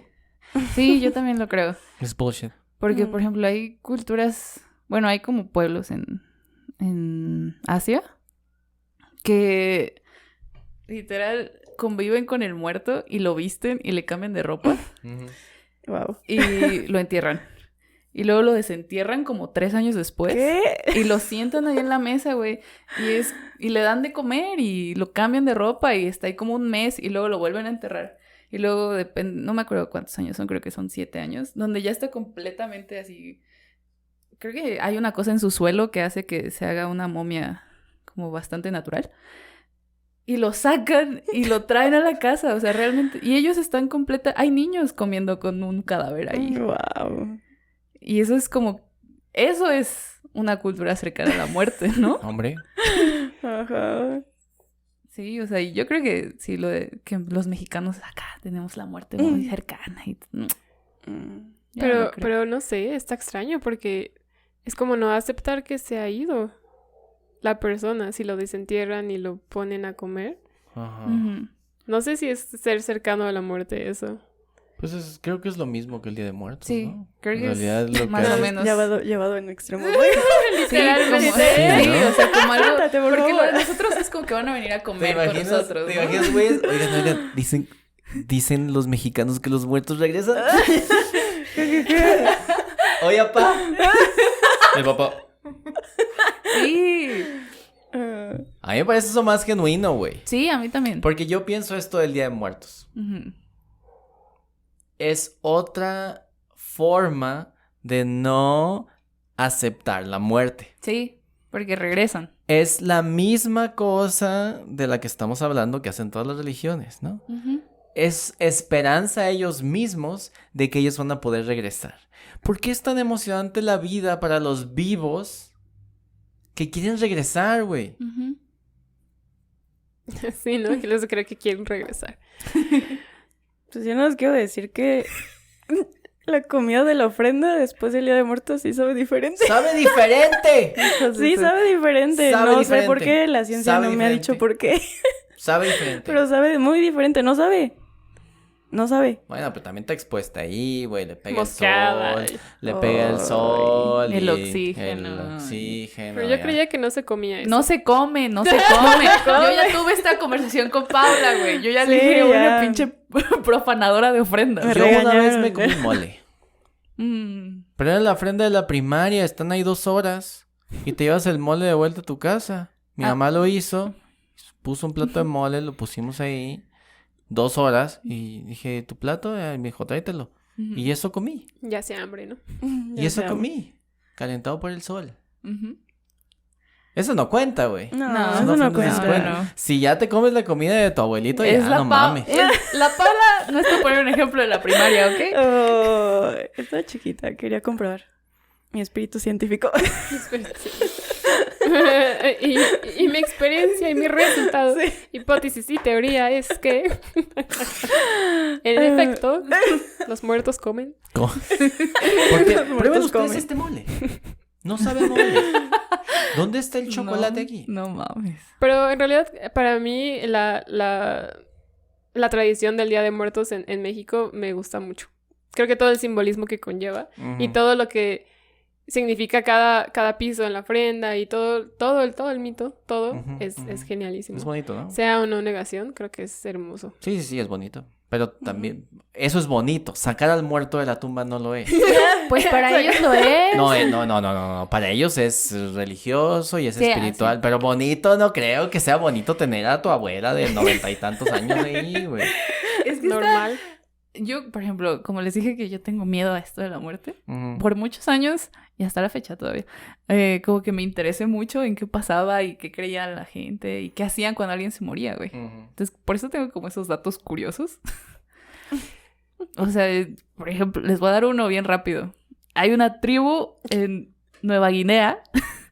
Sí, yo también lo creo. Es bullshit. Porque, Mm. por ejemplo, hay culturas... Bueno, hay como pueblos en Asia que literal conviven con el muerto y lo visten y le cambian de ropa Wow. y lo entierran. Y luego lo desentierran como 3 años después. ¿Qué? Y lo sientan ahí en la mesa, güey. Y le dan de comer y lo cambian de ropa y está ahí como un mes y luego lo vuelven a enterrar. Y luego depende, no me acuerdo cuántos años son, creo que son 7 años, donde ya está completamente así. Creo que hay una cosa en su suelo que hace que se haga una momia como bastante natural. Y lo sacan y lo traen a la casa, o sea, realmente. Y ellos están hay niños comiendo con un cadáver ahí. Wow. Y eso es como, eso es una cultura cercana a la muerte, ¿no? Hombre. Ajá. Sí, o sea, y yo creo que sí, que los mexicanos acá tenemos la muerte muy cercana. Y, ya no creo. Pero no sé, está extraño porque es como no aceptar que se ha ido la persona si lo desentierran y lo ponen a comer. Ajá. Ujú. No sé si es ser cercano a la muerte eso. Pues creo que es lo mismo que el Día de Muertos, Sí, ¿no? creo En que realidad es lo que más o hace- menos. Llevado en extremo. Sí, como, Sí, sí, ¿no? o sea, como algo. Siéntate, por Porque lo favor. de nosotros es como que van a venir a comer con nosotros. ¿Te ¿no? imaginas, güey? Oigan, dicen los mexicanos que los muertos regresan. Oye, papá. El papá. Sí. A mí me parece eso más genuino, güey. Sí, a mí también. Porque yo pienso esto del Día de Muertos. Ujú. Es otra forma de no aceptar la muerte. Sí, porque regresan. Es la misma cosa de la que estamos hablando que hacen todas las religiones, ¿no? Ujú. Es esperanza a ellos mismos de que ellos van a poder regresar. ¿Por qué es tan emocionante la vida para los vivos que quieren regresar, güey? Ujú. Sí, ¿no? Que les creo que quieren regresar. Pues yo no les quiero decir que la comida de la ofrenda después del Día de Muertos sí sabe diferente. ¡Sabe diferente! Sí, sabe diferente. Sabe No sé por diferente. qué, la ciencia Sabe no me ha diferente. dicho por qué. Sabe diferente. Pero sabe muy diferente, no sabe. No sabe. Bueno, pero también está expuesta ahí, güey. Le pega Moscada. el sol. Le pega el Ay, sol. el y oxígeno. El oxígeno. Pero yo ya. creía que no se comía eso. No se come, no se come. Yo ya tuve esta conversación con Paula, güey. Yo ya Sí, le dije una ya. pinche profanadora de ofrendas. Me Yo una regañaron. vez me comí mole. Mm. Pero era la ofrenda de la primaria. Están ahí 2 horas. Y te llevas el mole de vuelta a tu casa. Mi Ah. mamá lo hizo. Puso un plato de mole. Lo pusimos ahí. 2 horas. Y dije, ¿tu plato? Y me dijo, tráetelo. Ujú. Y eso comí. Ya se hambre, ¿no? Y eso comí. Calentado por el sol. Ujú. Eso no cuenta, güey. No, No, eso no no ofrendas cuenta. escuela. no. Si ya te comes la comida de tu abuelito, ya no mames. La Paula no es para poner un ejemplo de la primaria, ¿ok? Oh, estaba chiquita, quería comprobar mi espíritu científico. y mi experiencia y mi resultado, hipótesis y teoría es que en efecto los muertos comen. ¿Cómo? Porque Los muertos prueben ustedes comen. este mole. No sabe a mole. ¿Dónde está el chocolate aquí? No mames. Pero en realidad para mí la tradición del Día de Muertos en México me gusta mucho. Creo que todo el simbolismo que conlleva y todo lo que significa cada piso en la ofrenda y todo el mito, todo Ujú, es ujú. genialísimo. Es bonito, ¿no? Sea o no negación, creo que es hermoso. Sí, es bonito. Pero también, eso es bonito. Sacar al muerto de la tumba no lo es. Pues para ellos lo es. No. Para ellos es religioso y es Sí, espiritual. sí. Pero bonito no creo que sea bonito tener a tu abuela de 90 y tantos años ahí, güey. Es que Normal. yo, por ejemplo, como les dije que yo tengo miedo a esto de la muerte, Ujú. por muchos años, y hasta la fecha todavía, como que me interesé mucho en qué pasaba y qué creía la gente y qué hacían cuando alguien se moría, güey. Ujú. Entonces, por eso tengo como esos datos curiosos. O sea, por ejemplo, les voy a dar uno bien rápido. Hay una tribu en Nueva Guinea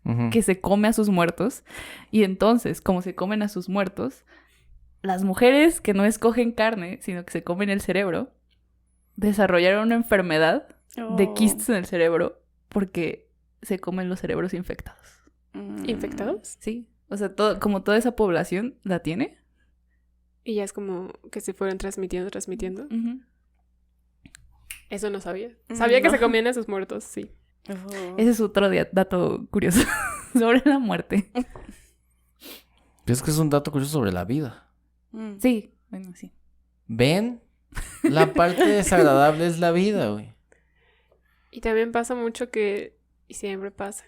Ujú. que se come a sus muertos. Y entonces, como se comen a sus muertos, las mujeres que no escogen carne, sino que se comen el cerebro, desarrollaron una enfermedad de quistes en el cerebro porque se comen los cerebros infectados. ¿Infectados? Sí. O sea, como toda esa población la tiene. Y ya es como que se fueron transmitiendo. Ujú. Eso no sabía. Sabía que No. se comían a sus muertos, sí. Ese es otro dato curioso sobre la muerte. Es que es un dato curioso sobre la vida. Sí, bueno, sí. ¿Ven? La parte desagradable es la vida, güey. Y también pasa mucho y siempre pasa,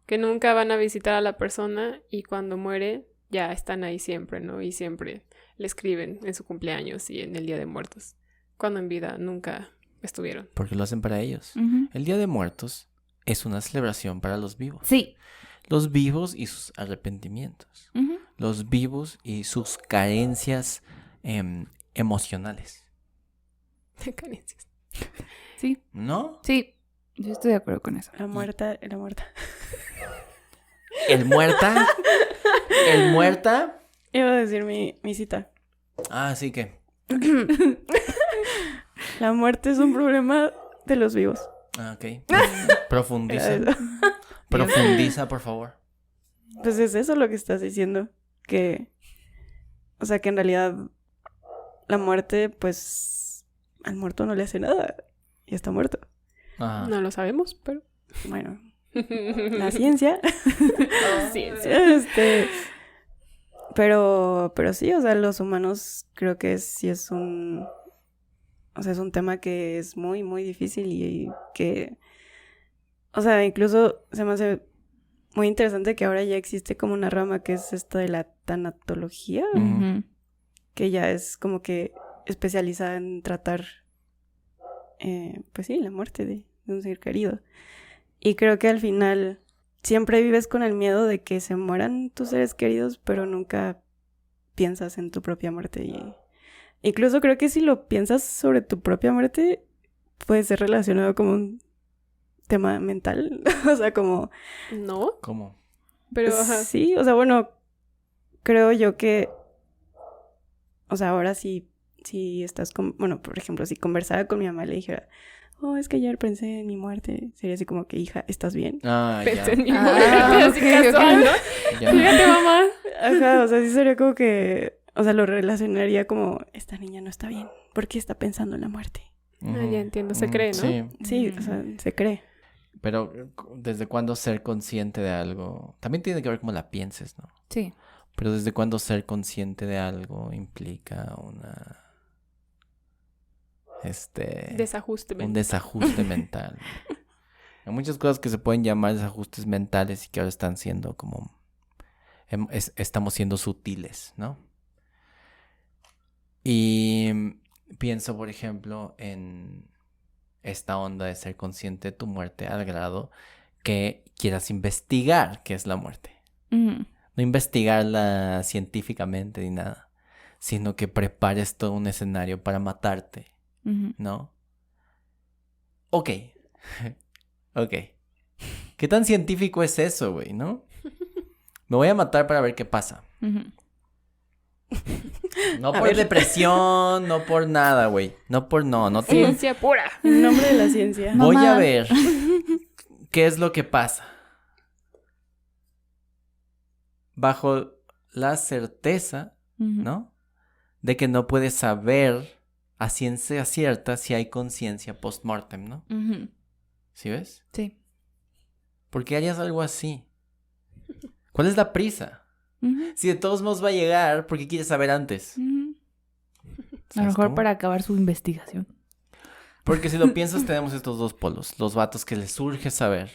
que nunca van a visitar a la persona y cuando muere ya están ahí siempre, ¿no? Y siempre le escriben en su cumpleaños y en el Día de Muertos, cuando en vida nunca estuvieron. Porque lo hacen para ellos. El Día de Muertos es una celebración para los vivos. Sí. Los vivos y sus arrepentimientos. Los vivos y sus carencias emocionales. Carencias. Sí. ¿No? Sí. Yo estoy de acuerdo con eso. La muerta. El muerta. El muerta. Iba a decir mi cita. Ah, sí que. La muerte es un problema de los vivos. Ah, ok. Profundiza. Era eso. Profundiza, por favor. Pues es eso lo que estás diciendo. Que, o sea, que en realidad la muerte, pues, al muerto no le hace nada. Y está muerto. Ajá. No lo sabemos, pero... Bueno, la ciencia. Ciencia. Pero sí, o sea, los humanos creo que sí es un... O sea, es un tema que es muy, muy difícil y que... O sea, incluso se me hace muy interesante que ahora ya existe como una rama que es esto de la tanatología, que ya es como que especializada en tratar, pues sí, la muerte de un ser querido. Y creo que al final siempre vives con el miedo de que se mueran tus seres queridos, pero nunca piensas en tu propia muerte. Y incluso creo que si lo piensas sobre tu propia muerte, puede ser relacionado como un tema mental. O sea, como... ¿No? ¿Cómo? Pero, ajá. Sí, o sea, bueno, creo yo que... O sea, ahora sí estás con... Bueno, por ejemplo, si conversara con mi mamá y le dijera... Oh, es que ayer pensé en mi muerte. Sería así como que, hija, ¿estás bien? Ah, Pensé en mi Ah, muerte, así ok, casual, ¿no? Ya. Fíjate, mamá. Ajá, o sea, sí sería como que... O sea, lo relacionaría como... Esta niña no está bien. ¿Por qué está pensando en la muerte? Ah, ya entiendo, se cree, ¿no? Sí, Sí, o sea, se cree. pero ¿desde cuándo ser consciente de algo? También tiene que ver cómo la pienses, ¿no? Sí. Pero ¿desde cuándo ser consciente de algo implica una... Desajuste un mental. desajuste mental? Hay muchas cosas que se pueden llamar desajustes mentales y que ahora están siendo como... estamos siendo sutiles, ¿no? Y pienso, por ejemplo, en esta onda de ser consciente de tu muerte al grado que quieras investigar qué es la muerte. No investigarla científicamente ni nada, sino que prepares todo un escenario para matarte, ¿no? Ok. Ok. ¿Qué tan científico es eso, güey, no? Me voy a matar para ver qué pasa. No por depresión, no por nada, güey. No tengo... Ciencia pura. En nombre de la ciencia. No. Voy a Mamá. ver qué es lo que pasa. Bajo la certeza, ¿no? De que no puedes saber a ciencia cierta si hay conciencia post-mortem, ¿no? ¿Sí ves? Sí. ¿Por qué harías algo así? ¿Cuál es la prisa? Si de todos modos va a llegar, ¿por qué quieres saber antes? A lo ¿Sabes mejor cómo? para acabar su investigación. Porque si lo piensas, tenemos estos dos polos. Los vatos que les surge saber,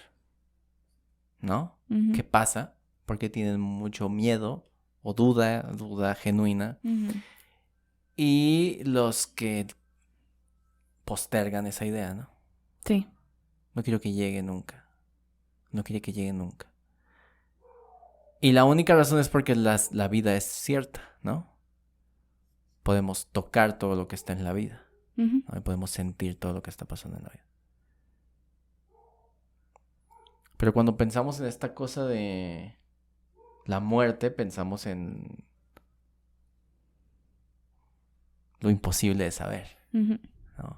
¿no? ¿Qué pasa? Porque tienen mucho miedo o duda genuina. Y los que postergan esa idea, ¿no? Sí. No quiero que llegue nunca. No quiero que llegue nunca. Y la única razón es porque la vida es cierta, ¿no? Podemos tocar todo lo que está en la vida, ¿no? Y podemos sentir todo lo que está pasando en la vida. Pero cuando pensamos en esta cosa de la muerte, pensamos en lo imposible de saber, ¿no?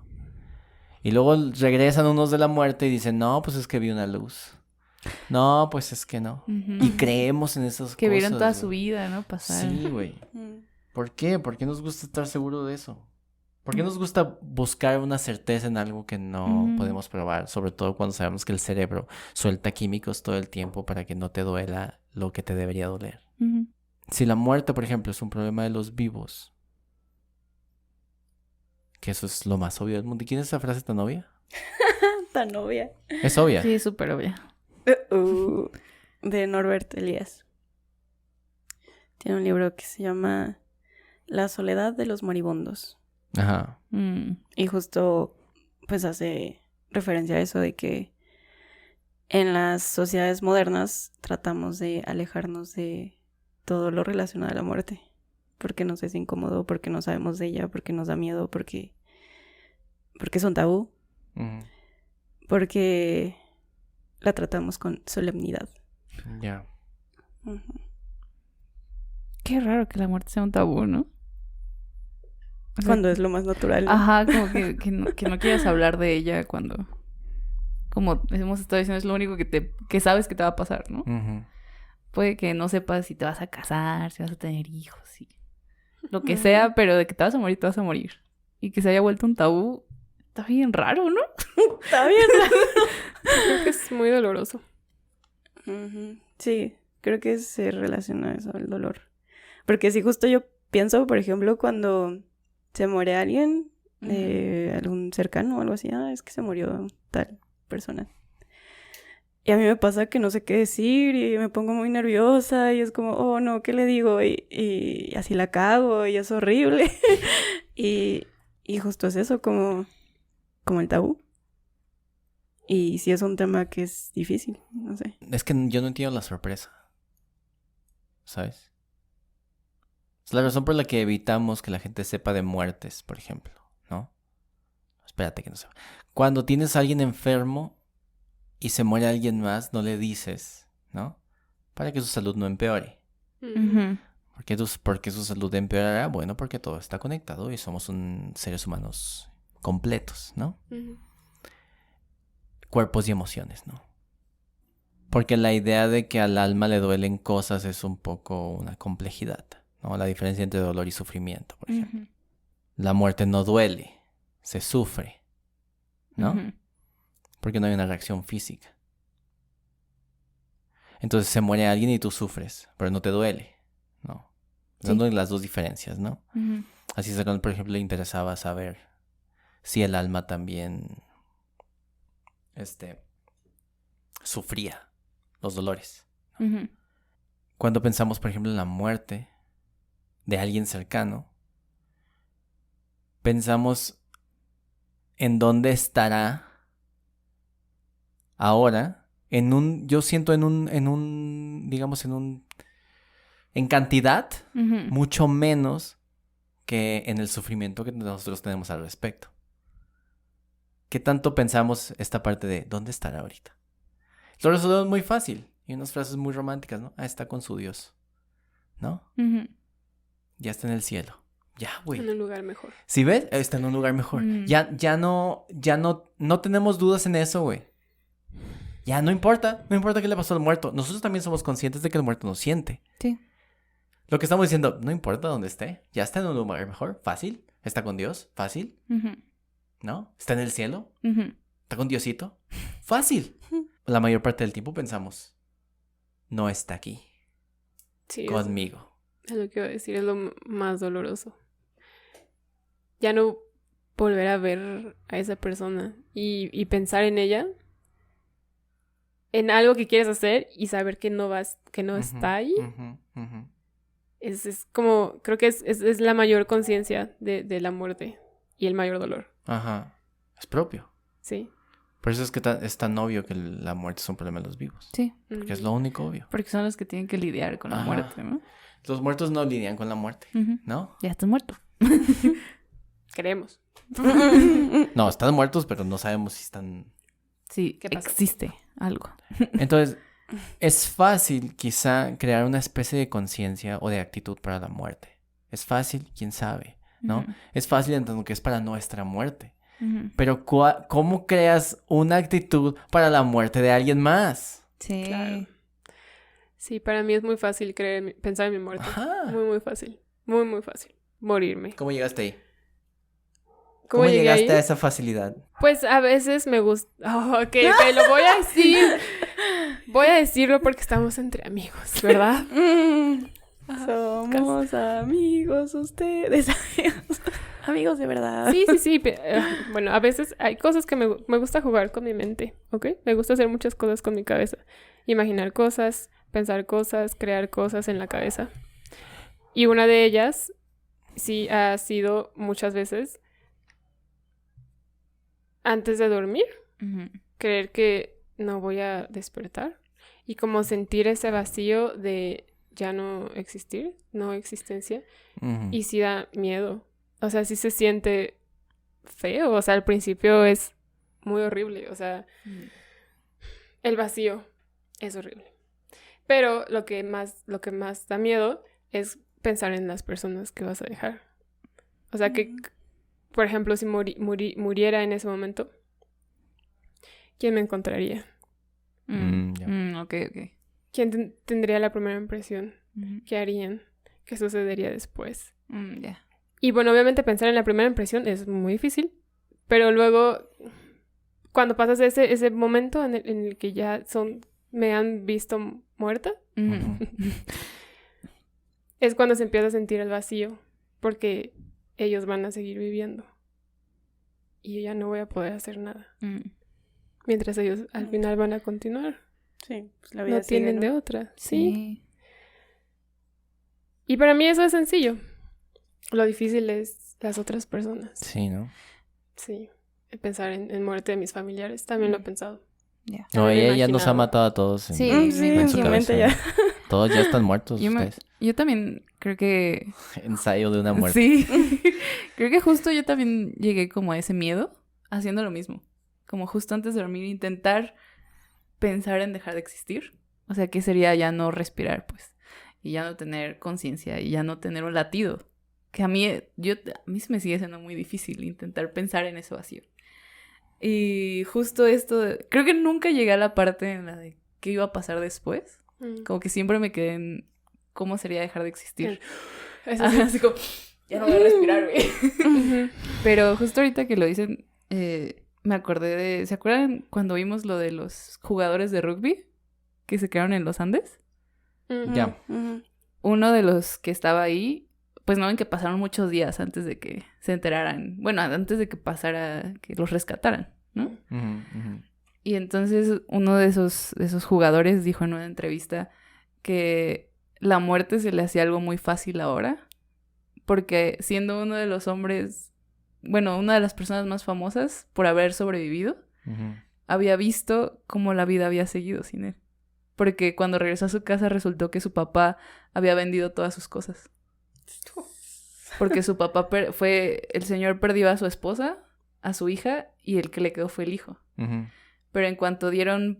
Y luego regresan unos de la muerte y dicen, no, pues es que vi una luz. No, pues es que no. Y creemos en esas cosas. Que vieron toda su güey. vida, ¿no? Pasar. Sí, güey. ¿Por qué? ¿Por qué nos gusta estar seguro de eso? ¿Por qué nos gusta buscar una certeza en algo que no podemos probar? Sobre todo cuando sabemos que el cerebro suelta químicos todo el tiempo para que no te duela lo que te debería doler. Si la muerte, por ejemplo, es un problema de los vivos, que eso es lo más obvio del mundo. ¿Y quién es esa frase tan obvia? Tan obvia. Es obvia. Sí, es súper obvia. De Norbert Elias. tiene un libro que se llama La soledad de los moribundos. Ajá. Y justo pues hace referencia a eso de que en las sociedades modernas tratamos de alejarnos de todo lo relacionado a la muerte. Porque nos es incómodo, porque no sabemos de ella, porque nos da miedo, porque es un tabú, porque la tratamos con solemnidad. Ya. Ujú. Qué raro que la muerte sea un tabú, ¿no? O sea, Cuando es lo más natural. ¿no? Ajá, como que no quieras hablar de ella cuando... Como hemos estado diciendo, es lo único que sabes que te va a pasar, ¿no? Puede que no sepas si te vas a casar, si vas a tener hijos, si... Lo que sea, pero de que te vas a morir, te vas a morir. Y que se haya vuelto un tabú, está bien raro, ¿no? Está bien. Creo que es muy doloroso. Ujú. Sí, creo que se relaciona eso, el dolor. Porque si justo yo pienso, por ejemplo, cuando se muere alguien, algún cercano o algo así, es que se murió tal persona. Y a mí me pasa que no sé qué decir y me pongo muy nerviosa y es como, oh no, ¿qué le digo? Y así la cago y es horrible. y justo es eso, como el tabú. Y sí es un tema que es difícil, no sé. Es que yo no entiendo la sorpresa. ¿Sabes? Es la razón por la que evitamos que la gente sepa de muertes, por ejemplo, ¿no? Espérate que no sepa. Cuando tienes a alguien enfermo y se muere alguien más, no le dices, ¿no? Para que su salud no empeore. ¿Por qué su salud empeorará? Bueno, porque todo está conectado y somos seres humanos completos, ¿no? Cuerpos y emociones, ¿no? Porque la idea de que al alma le duelen cosas es un poco una complejidad, ¿no? La diferencia entre dolor y sufrimiento, por ejemplo. La muerte no duele, se sufre, ¿no? Porque no hay una reacción física. Entonces se muere alguien y tú sufres, pero no te duele, ¿no? Son las dos diferencias, ¿no? Así es cuando, por ejemplo, le interesaba saber si el alma también sufría los dolores. Cuando pensamos, por ejemplo, en la muerte de alguien cercano, pensamos en dónde estará ahora, yo siento digamos, en cantidad, mucho menos que en el sufrimiento que nosotros tenemos al respecto. ¿Qué tanto pensamos esta parte de dónde estará ahorita? Lo resolvemos muy fácil. Y unas frases muy románticas, ¿no? Está con su Dios, ¿no? Ya está en el cielo. Ya, güey. En un lugar mejor. ¿Sí ves? Está en un lugar mejor. Ya no tenemos dudas en eso, güey. Ya no importa qué le pasó al muerto. Nosotros también somos conscientes de que el muerto nos siente. Sí. Lo que estamos diciendo, no importa dónde esté. Ya está en un lugar mejor. Fácil. Está con Dios. Fácil. ¿No? Está en el cielo. Está con Diosito. Fácil. La mayor parte del tiempo pensamos, no está aquí. Sí, conmigo. Es lo que iba a decir, es lo más doloroso. Ya no volver a ver a esa persona y pensar en ella, en algo que quieres hacer y saber que no está ahí. Es como, creo que es la mayor conciencia de la muerte y el mayor dolor. Ajá. Es propio. Sí. Por eso es que es tan obvio que la muerte es un problema de los vivos. Sí. Porque es lo único obvio. Porque son los que tienen que lidiar con la muerte, ¿no? Los muertos no lidian con la muerte, ¿no? Ya estás muerto. Creemos. No, están muertos, pero no sabemos si están... Sí, ¿Qué pasó? existe algo. Entonces, es fácil quizá crear una especie de conciencia o de actitud para la muerte. Es fácil, quién sabe, ¿no? Es fácil entender que es para nuestra muerte. Pero ¿cómo creas una actitud para la muerte de alguien más? Sí. Claro. Sí, para mí es muy fácil pensar en mi muerte. Ajá. Muy, muy fácil. Muy, muy fácil. Morirme. ¿Cómo llegaste ahí? ¿Cómo llegué llegaste ahí? a esa facilidad? Pues a veces me gusta... Oh, ok, lo voy a decir. Voy a decirlo porque estamos entre amigos, ¿verdad? Somos amigos ustedes. Amigos de verdad. Sí. Bueno, a veces hay cosas que me gusta jugar con mi mente, ¿ok? Me gusta hacer muchas cosas con mi cabeza. Imaginar cosas, pensar cosas, crear cosas en la cabeza. Y una de ellas sí ha sido muchas veces antes de dormir, creer que no voy a despertar y como sentir ese vacío de ya no existir, no existencia, y sí da miedo. O sea, sí se siente feo, o sea, al principio es muy horrible, o sea, el vacío es horrible. Pero lo que más da miedo es pensar en las personas que vas a dejar. O sea, que, por ejemplo, si muriera en ese momento, ¿quién me encontraría? Ok. ¿Quién tendría la primera impresión? ¿Qué harían? ¿Qué sucedería después? Ya. Y bueno, obviamente pensar en la primera impresión es muy difícil, pero luego, cuando pasas ese momento en el que ya me han visto muerta, es cuando se empieza a sentir el vacío, porque ellos van a seguir viviendo. Y yo ya no voy a poder hacer nada. Mientras ellos al final van a continuar. Sí, pues la vida No sigue, tienen ¿no? de otra. Sí. Y para mí eso es sencillo. Lo difícil es las otras personas. Sí, ¿no? Sí. Pensar en muerte de mis familiares. También lo he pensado. Ya. No, También me he ella ya nos ha imaginado. matado a todos. Sí, Sí, me en su imagino. mente ya. Todos ya están muertos ustedes. Yo también creo que... Ensayo de una muerte. Sí. Creo que justo yo también llegué como a ese miedo haciendo lo mismo. Como justo antes de dormir, intentar pensar en dejar de existir. O sea, que sería ya no respirar, pues. Y ya no tener conciencia y ya no tener un latido. Que a mí se me sigue siendo muy difícil intentar pensar en ese vacío. Y justo esto, creo que nunca llegué a la parte en la de qué iba a pasar después. Como que siempre me quedé en cómo sería dejar de existir. Eso sí. Así como, ya no voy a respirar, güey. Pero justo ahorita que lo dicen, me acordé de... ¿Se acuerdan cuando vimos lo de los jugadores de rugby que se quedaron en los Andes? Ya. Uno de los que estaba ahí, pues no ven que pasaron muchos días antes de que se enteraran. Bueno, antes de que pasara, que los rescataran, ¿no? Y entonces uno de esos jugadores dijo en una entrevista que la muerte se le hacía algo muy fácil ahora, porque siendo uno de los hombres, bueno, una de las personas más famosas por haber sobrevivido, había visto cómo la vida había seguido sin él. Porque cuando regresó a su casa resultó que su papá había vendido todas sus cosas. Porque su papá el señor perdió a su esposa, a su hija, y el que le quedó fue el hijo. Pero en cuanto terminaron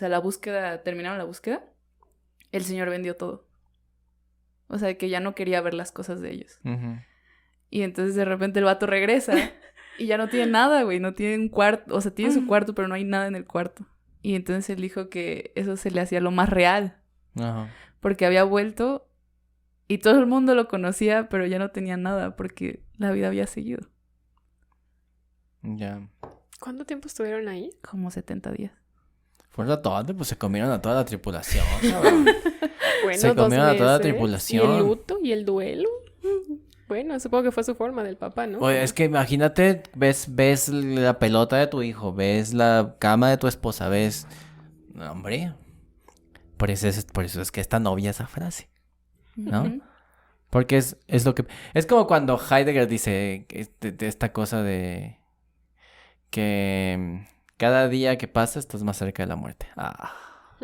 la búsqueda, el señor vendió todo. O sea, que ya no quería ver las cosas de ellos. Y entonces de repente el vato regresa y ya no tiene nada, güey. No tiene un cuarto. O sea, tiene su cuarto, pero no hay nada en el cuarto. Y entonces él dijo que eso se le hacía lo más real. Porque había vuelto y todo el mundo lo conocía, pero ya no tenía nada porque la vida había seguido. Ya. ¿Cuánto tiempo estuvieron ahí? Como 70 días. Fue un ratote, pues se comieron a toda la tripulación, cabrón. Bueno, Se 2 comieron a toda la meses. tripulación. ¿Y el luto y el duelo? Bueno, supongo que fue su forma del papá, ¿no? Oye, es que imagínate, ves la pelota de tu hijo, ves la cama de tu esposa, ves... No, hombre, por eso es que es tan obvia esa frase, ¿no? Porque es lo que... Es como cuando Heidegger dice de esta cosa de... que cada día que pasa estás más cerca de la muerte.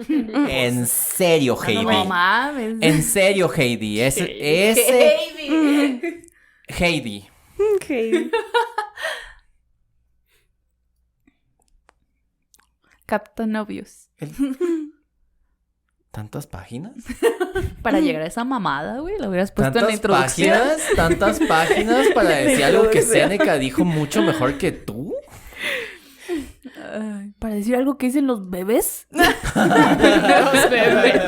En serio, Heidi. No mames. En serio, Heidi. Ese... Heidi. Okay. Captain Obvious. ¿Tantas páginas? Para llegar a esa mamada, güey, lo hubieras puesto en la ¿Tantas introducción. páginas? ¿Tantas páginas para decir algo que Séneca dijo mucho mejor que tú? Ay, para decir algo que dicen los bebés. Los bebés.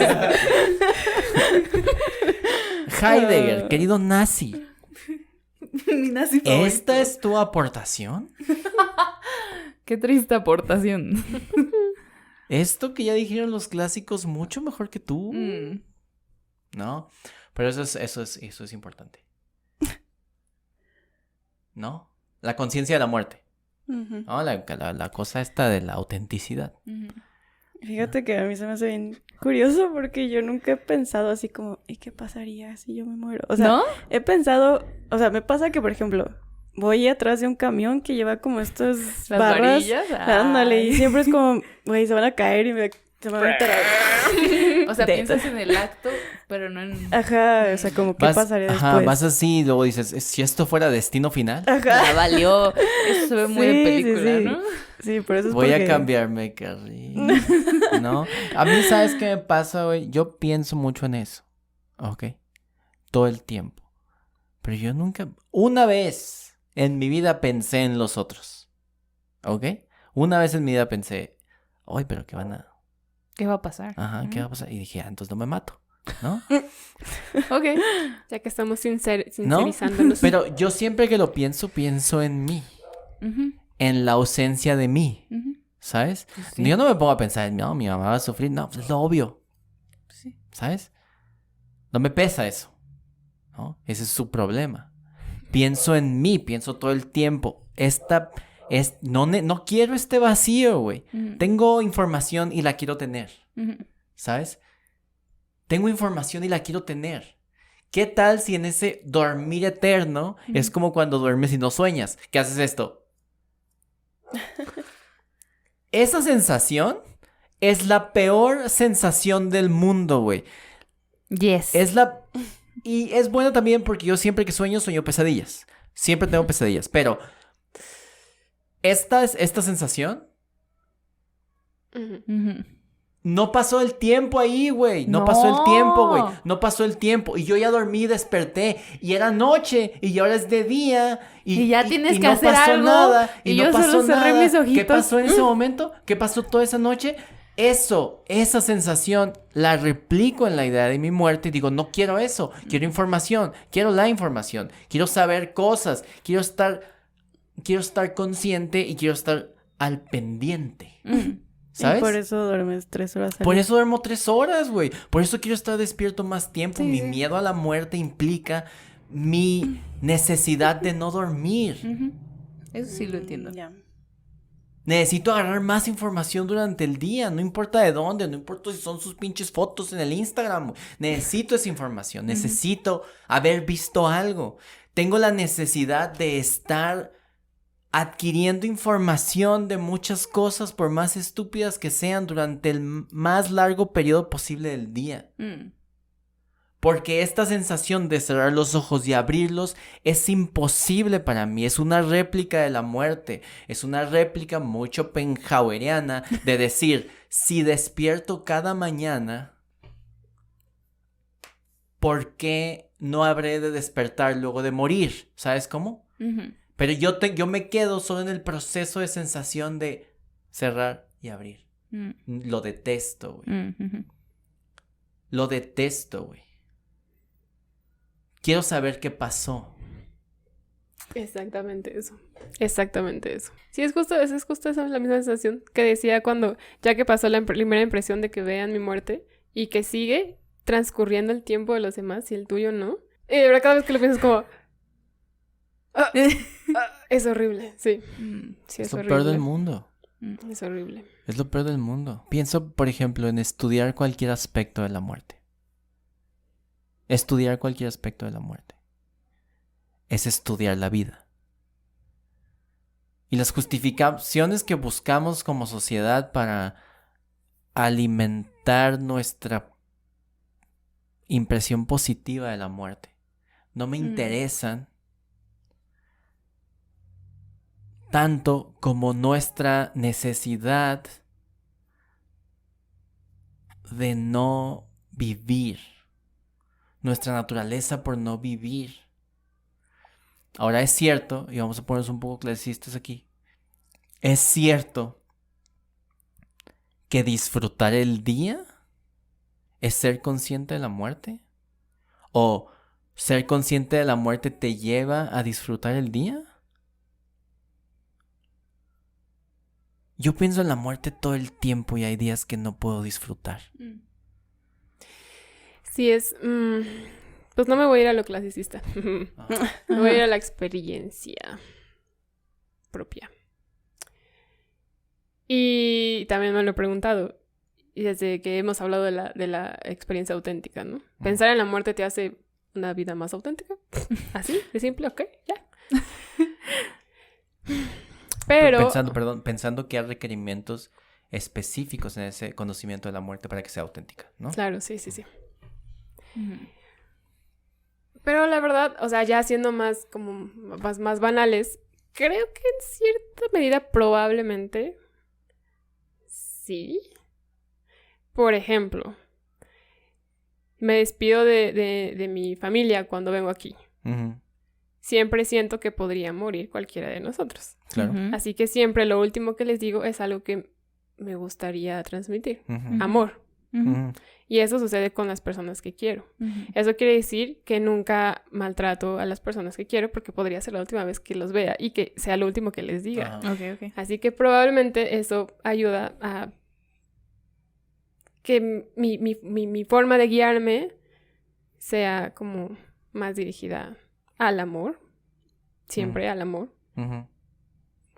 Heidegger, querido nazi, Mi nazi favorito. ¿esta es tu aportación? Qué triste aportación. Esto que ya dijeron los clásicos mucho mejor que tú. ¿No? Pero eso es importante. ¿No? La conciencia de la muerte. ¿No? La cosa esta de la autenticidad. Fíjate que a mí se me hace bien curioso porque yo nunca he pensado así como, ¿y qué pasaría si yo me muero? O sea, ¿No? he pensado, o sea, me pasa que, por ejemplo, voy atrás de un camión que lleva como estas Las barras. varillas. Ándale, y Ay. siempre es como, güey, se van a caer y se me van a enterar. O sea, De- piensas en el acto, pero no en... Ajá, o sea, como, ¿qué pasaría Ajá, después? vas así y luego dices, si esto fuera destino final, Ajá. Ya valió. Eso se ve muy de Sí, sí, película, sí. ¿no? Sí, por eso es voy porque... a cambiarme de carril, ¿no? A mí, ¿sabes qué me pasa, güey? Yo pienso mucho en eso, ¿ok? Todo el tiempo. Pero yo nunca... Una vez en mi vida pensé en los otros, ¿ok? Una vez en mi vida pensé, ay, pero ¿qué van a...? ¿Qué va a pasar? Ajá, ¿qué va a pasar? Y dije, entonces no me mato, ¿no? Ok. Ya que estamos ¿No? sincerizándonos. Pero yo siempre que lo pienso, pienso en mí, Ujú, en la ausencia de mí, ujú. ¿sabes? Sí. Yo no me pongo a pensar, no, mi mamá va a sufrir, no, pues es lo obvio, Sí. ¿sabes? No me pesa eso, ¿no? Ese es su problema. Pienso en mí, pienso todo el tiempo. No quiero este vacío, güey. Ujú, Tengo información y la quiero tener, ujú. ¿sabes? Tengo información y la quiero tener. ¿Qué tal si en ese dormir eterno es como cuando duermes y no sueñas? ¿Qué haces esto? Esa sensación es la peor sensación del mundo, güey. Yes. Y es bueno también porque yo siempre que sueño pesadillas. Siempre tengo pesadillas. Pero esta sensación Ujú. Ujú. no pasó el tiempo ahí, güey. No No. pasó el tiempo, güey. No pasó el tiempo. Y yo ya dormí y desperté. Y era noche. Y ahora es de día. Y ya tienes y que no hacer pasó algo, nada. y no yo pasó solo cerré nada. mis ¿Qué ojitos. pasó en ese momento? ¿Qué pasó toda esa noche? Esa sensación la replico en la idea de mi muerte y digo, no quiero eso. Quiero información. Quiero la información. Quiero saber cosas. Quiero estar consciente y quiero estar al pendiente. Mm. ¿Sabes? Y por eso duermes 3 horas al Por día. eso duermo 3 horas, güey. Por eso quiero estar despierto más tiempo. Sí, Mi sí. miedo a la muerte implica mi necesidad de no dormir. Ujú. Eso sí lo entiendo. Ya. Necesito agarrar más información durante el día. No importa de dónde. No importa si son sus pinches fotos en el Instagram. Necesito esa información. Necesito haber visto algo. Tengo la necesidad de estar adquiriendo información de muchas cosas, por más estúpidas que sean, durante el más largo periodo posible del día. Mm. Porque esta sensación de cerrar los ojos y abrirlos es imposible para mí. Es una réplica de la muerte. Es una réplica muy schopenhaueriana de decir, si despierto cada mañana, ¿por qué no habré de despertar luego de morir? ¿Sabes cómo? Ujú. Pero yo me quedo solo en el proceso de sensación de cerrar y abrir. Mm. Lo detesto, güey. Mm, ujú. Lo detesto, güey. Quiero saber qué pasó. Exactamente eso. Exactamente eso. Sí, es justo esa la misma sensación que decía cuando, ya que pasó la primera impresión de que vean mi muerte y que sigue transcurriendo el tiempo de los demás y el tuyo no. Y ahora cada vez que lo piensas como... es horrible, sí. Mm. Sí, Es es lo horrible. peor del mundo. Es horrible. Es lo peor del mundo. Pienso, por ejemplo, en estudiar cualquier aspecto de la muerte. Estudiar cualquier aspecto de la muerte. Es estudiar la vida. Y las justificaciones que buscamos como sociedad para alimentar nuestra impresión positiva de la muerte no me interesan tanto como nuestra necesidad de no vivir, nuestra naturaleza por no vivir. Ahora es cierto, y vamos a ponernos un poco clasicistas aquí, es cierto que disfrutar el día es ser consciente de la muerte, o ser consciente de la muerte te lleva a disfrutar el día. Yo pienso en la muerte todo el tiempo y hay días que no puedo disfrutar. Mm. Sí, pues no me voy a ir a lo clasicista. Me voy a ir a la experiencia propia. Y también me lo he preguntado. y desde que hemos hablado de la experiencia auténtica, ¿no? Pensar en la muerte te hace una vida más auténtica. Así, de simple, ok, ya. Pero... Pensando que hay requerimientos específicos en ese conocimiento de la muerte para que sea auténtica, ¿no? Claro, sí. Pero la verdad, o sea, ya siendo más como más banales, creo que en cierta medida probablemente sí. Por ejemplo, me despido de mi familia cuando vengo aquí. Uh-huh. Siempre siento que podría morir cualquiera de nosotros. Claro. Así que siempre lo último que les digo es algo que me gustaría transmitir. Uh-huh. Amor. Uh-huh. Y eso sucede con las personas que quiero. Eso quiere decir que nunca maltrato a las personas que quiero porque podría ser la última vez que los vea y que sea lo último que les diga. Uh-huh. Ok. Así que probablemente eso ayuda a que mi forma de guiarme sea como más dirigida al amor. Siempre al amor. Uh-huh.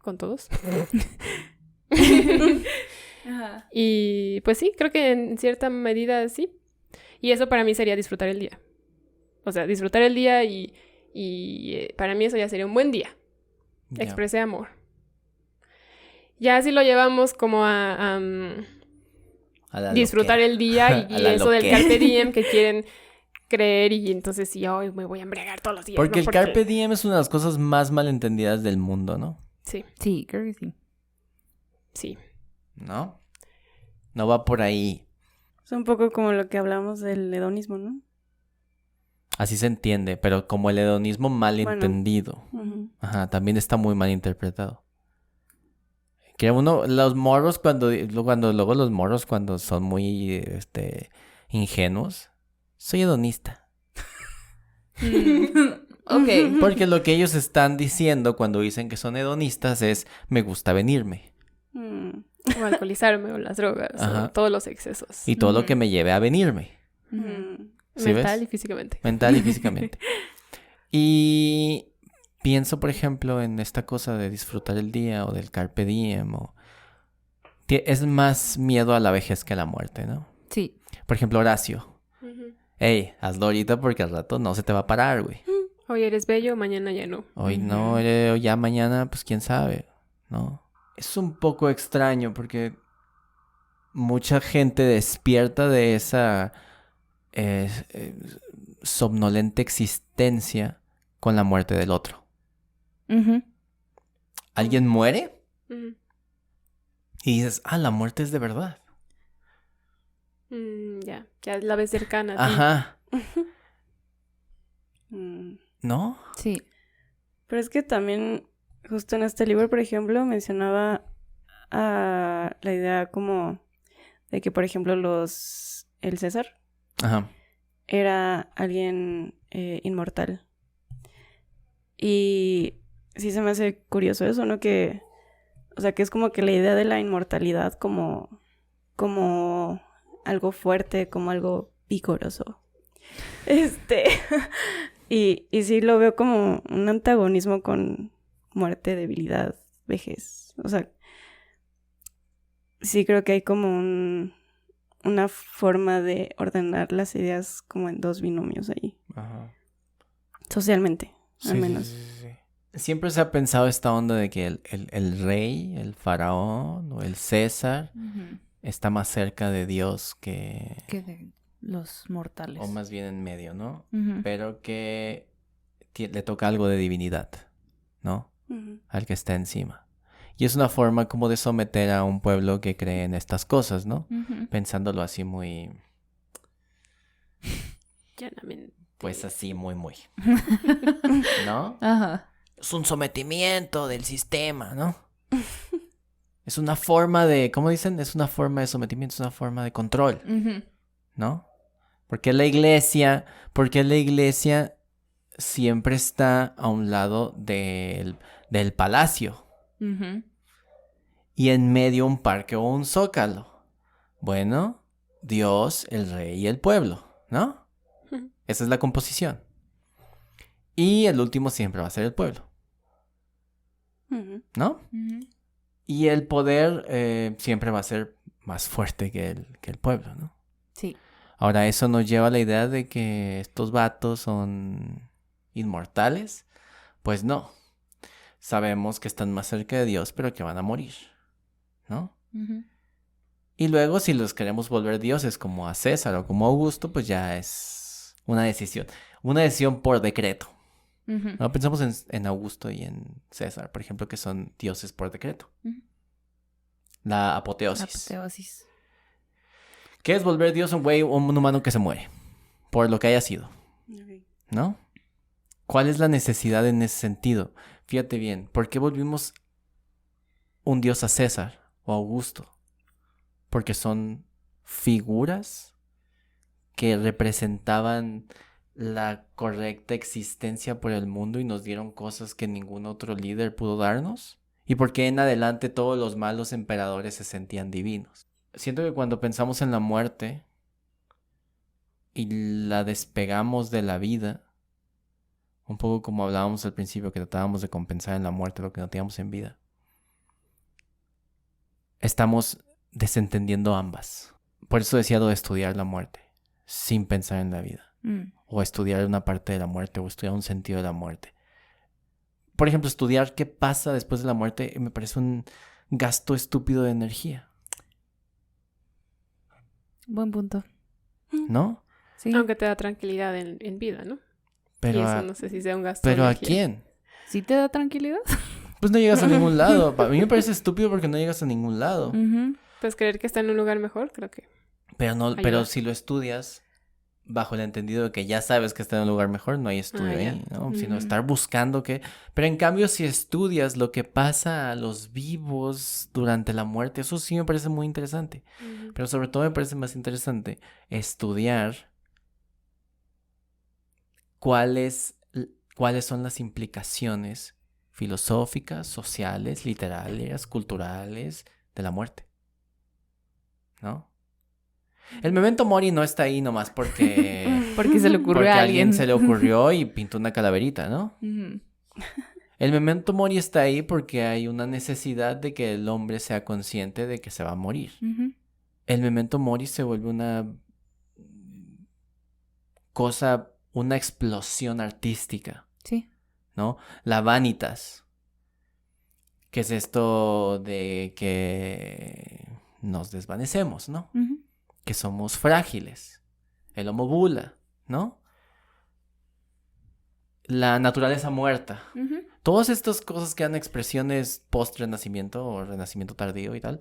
Con todos. Ajá. Y pues sí, creo que en cierta medida sí. Y eso para mí sería disfrutar el día. O sea, disfrutar el día y para mí eso ya sería un buen día. Ya. Expresé amor. Ya si lo llevamos como a A la disfrutar loquera. el día y A la eso del loquera. carpe diem que quieren creer y entonces sí, hoy me voy a embriagar todos los días. Porque ¿no? el carpe diem es una de las cosas más malentendidas del mundo, ¿no? Sí, Sí, creo que sí. sí. ¿No? No va por ahí. Es un poco como lo que hablamos del hedonismo, ¿no? Así se entiende, pero como el hedonismo mal Bueno. entendido. Ujú. Ajá, también está muy mal interpretado. Que los morros luego los morros cuando son muy, ingenuos, soy hedonista. Ok. Porque lo que ellos están diciendo cuando dicen que son hedonistas es, me gusta venirme. Mm. O alcoholizarme o las drogas Ajá. o todos los excesos. Y todo lo Ujú. que me lleve a venirme. Mm. ¿Sí Mental ves? y físicamente. Mental y físicamente. Y pienso, por ejemplo, en esta cosa de disfrutar el día o del carpe diem. Es más miedo a la vejez que a la muerte, ¿no? Sí. Por ejemplo, Horacio. Ujú. Ey, hazlo ahorita porque al rato no se te va a parar, güey. Hoy eres bello, mañana ya no. Hoy Ujú. no, ya mañana, pues quién sabe, ¿no? Es un poco extraño porque mucha gente despierta de esa somnolenta existencia con la muerte del otro. Ujú. Alguien muere Ujú. y dices, la muerte es de verdad. Ya la ves cercana a ti. Ajá, Mm. ¿no? Sí. Pero es que también, justo en este libro, por ejemplo, mencionaba la idea como de que, por ejemplo, el César Ajá. era alguien inmortal. Y sí se me hace curioso eso, ¿no? Que, o sea, que es como que la idea de la inmortalidad como algo fuerte, como algo vigoroso. Y sí lo veo como un antagonismo con muerte, debilidad, vejez. O sea, sí creo que hay como una forma de ordenar las ideas como en dos binomios ahí. Ajá. Socialmente, al Sí, menos. sí. Siempre se ha pensado esta onda de que el rey, el faraón o el César está más cerca de Dios que... Que de los mortales. O más bien en medio, ¿no? Ujú. Pero que le toca algo de divinidad, ¿no? Ujú. Al que está encima. Y es una forma como de someter a un pueblo que cree en estas cosas, ¿no? Ujú. Pensándolo así muy... Llanamente. Pues así muy, ¿no? Ajá. Es un sometimiento del sistema, ¿no? Es una forma de... ¿Cómo dicen? Es una forma de sometimiento, es una forma de control, Ujú. ¿no? Porque la iglesia siempre está a un lado del palacio Ujú. y en medio un parque o un zócalo. Bueno, Dios, el rey y el pueblo, ¿no? Ujú. Esa es la composición. Y el último siempre va a ser el pueblo, Ujú. ¿no? Ujú. Y el poder siempre va a ser más fuerte que el pueblo, ¿no? Sí. Ahora, eso nos lleva a la idea de que estos vatos son inmortales. Pues no. Sabemos que están más cerca de Dios, pero que van a morir, ¿no? Ujú. Y luego, si los queremos volver dioses como a César o como a Augusto, pues ya es una decisión. Una decisión por decreto. Ujú. ¿No? Pensamos en Augusto y en César, por ejemplo, que son dioses por decreto. Ujú. La apoteosis. Apoteosis. ¿Qué es volver dios a un güey o un humano que se muere? Por lo que haya sido, Ok. ¿no? ¿Cuál es la necesidad en ese sentido? Fíjate bien, ¿por qué volvimos un dios a César o a Augusto? Porque son figuras que representaban la correcta existencia por el mundo y nos dieron cosas que ningún otro líder pudo darnos. ¿Y por qué en adelante todos los malos emperadores se sentían divinos? Siento que cuando pensamos en la muerte y la despegamos de la vida, un poco como hablábamos al principio, que tratábamos de compensar en la muerte lo que no teníamos en vida, estamos desentendiendo ambas. Por eso decía lo de estudiar la muerte, sin pensar en la vida. O estudiar una parte de la muerte, o estudiar un sentido de la muerte. Por ejemplo, estudiar qué pasa después de la muerte me parece un gasto estúpido de energía, Buen punto. ¿no? Sí. Aunque te da tranquilidad en vida, ¿no? Pero y eso a, no sé si sea un gasto de ¿pero a energía. quién? ¿Sí te da tranquilidad? Pues no llegas a ningún lado. A mí me parece estúpido porque no llegas a ningún lado. Ujú. Pues creer que está en un lugar mejor, creo que Pero ayuda. si lo estudias bajo el entendido de que ya sabes que está en un lugar mejor, no hay estudio ya. ahí, ¿no? Sino Ujú. estar buscando que... Pero en cambio, si estudias lo que pasa a los vivos durante la muerte, eso sí me parece muy interesante. Ujú. Pero sobre todo me parece más interesante estudiar cuáles son las implicaciones filosóficas, sociales, literarias, culturales de la muerte, ¿no? El memento mori no está ahí nomás porque Porque se le ocurrió porque a a alguien alguien. se le ocurrió y pintó una calaverita, ¿no? Ujú. El memento mori está ahí porque hay una necesidad de que el hombre sea consciente de que se va a morir. Ujú. El memento mori se vuelve una cosa, una explosión artística, Sí. ¿no? La vanitas, que es esto de que nos desvanecemos, ¿no? Ujú. Que somos frágiles. El homo bula, ¿no? La naturaleza muerta. Ujú. Todas estas cosas que dan expresiones post-renacimiento o renacimiento tardío y tal,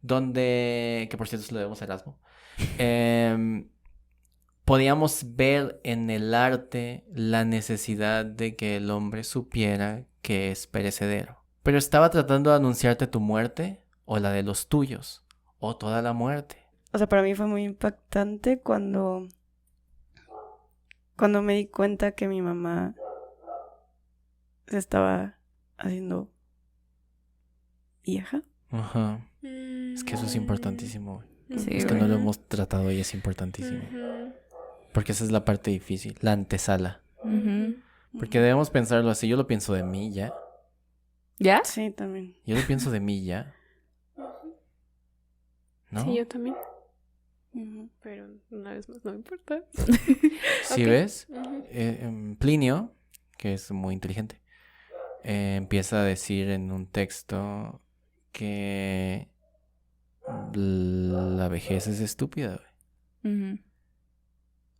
donde, que por cierto se lo debemos a Erasmo, podíamos ver en el arte la necesidad de que el hombre supiera que es perecedero. Pero estaba tratando de anunciarte tu muerte o la de los tuyos o toda la muerte. O sea, para mí fue muy impactante cuando me di cuenta que mi mamá se estaba haciendo vieja. Ajá. Es que eso es importantísimo, güey. Sí, Es que güey. no lo hemos tratado y es importantísimo. Ujú. Porque esa es la parte difícil, la antesala. Ujú. Porque debemos pensarlo así. Yo lo pienso de mí ya. ¿Ya? Sí, también. Yo lo pienso de mí ya. ¿No? Sí, yo también. Ujú. Pero una vez más no me importa. ¿Sí Ok. ves? Ujú. Plinio, que es muy inteligente, empieza a decir en un texto que la vejez es estúpida, güey. Ujú.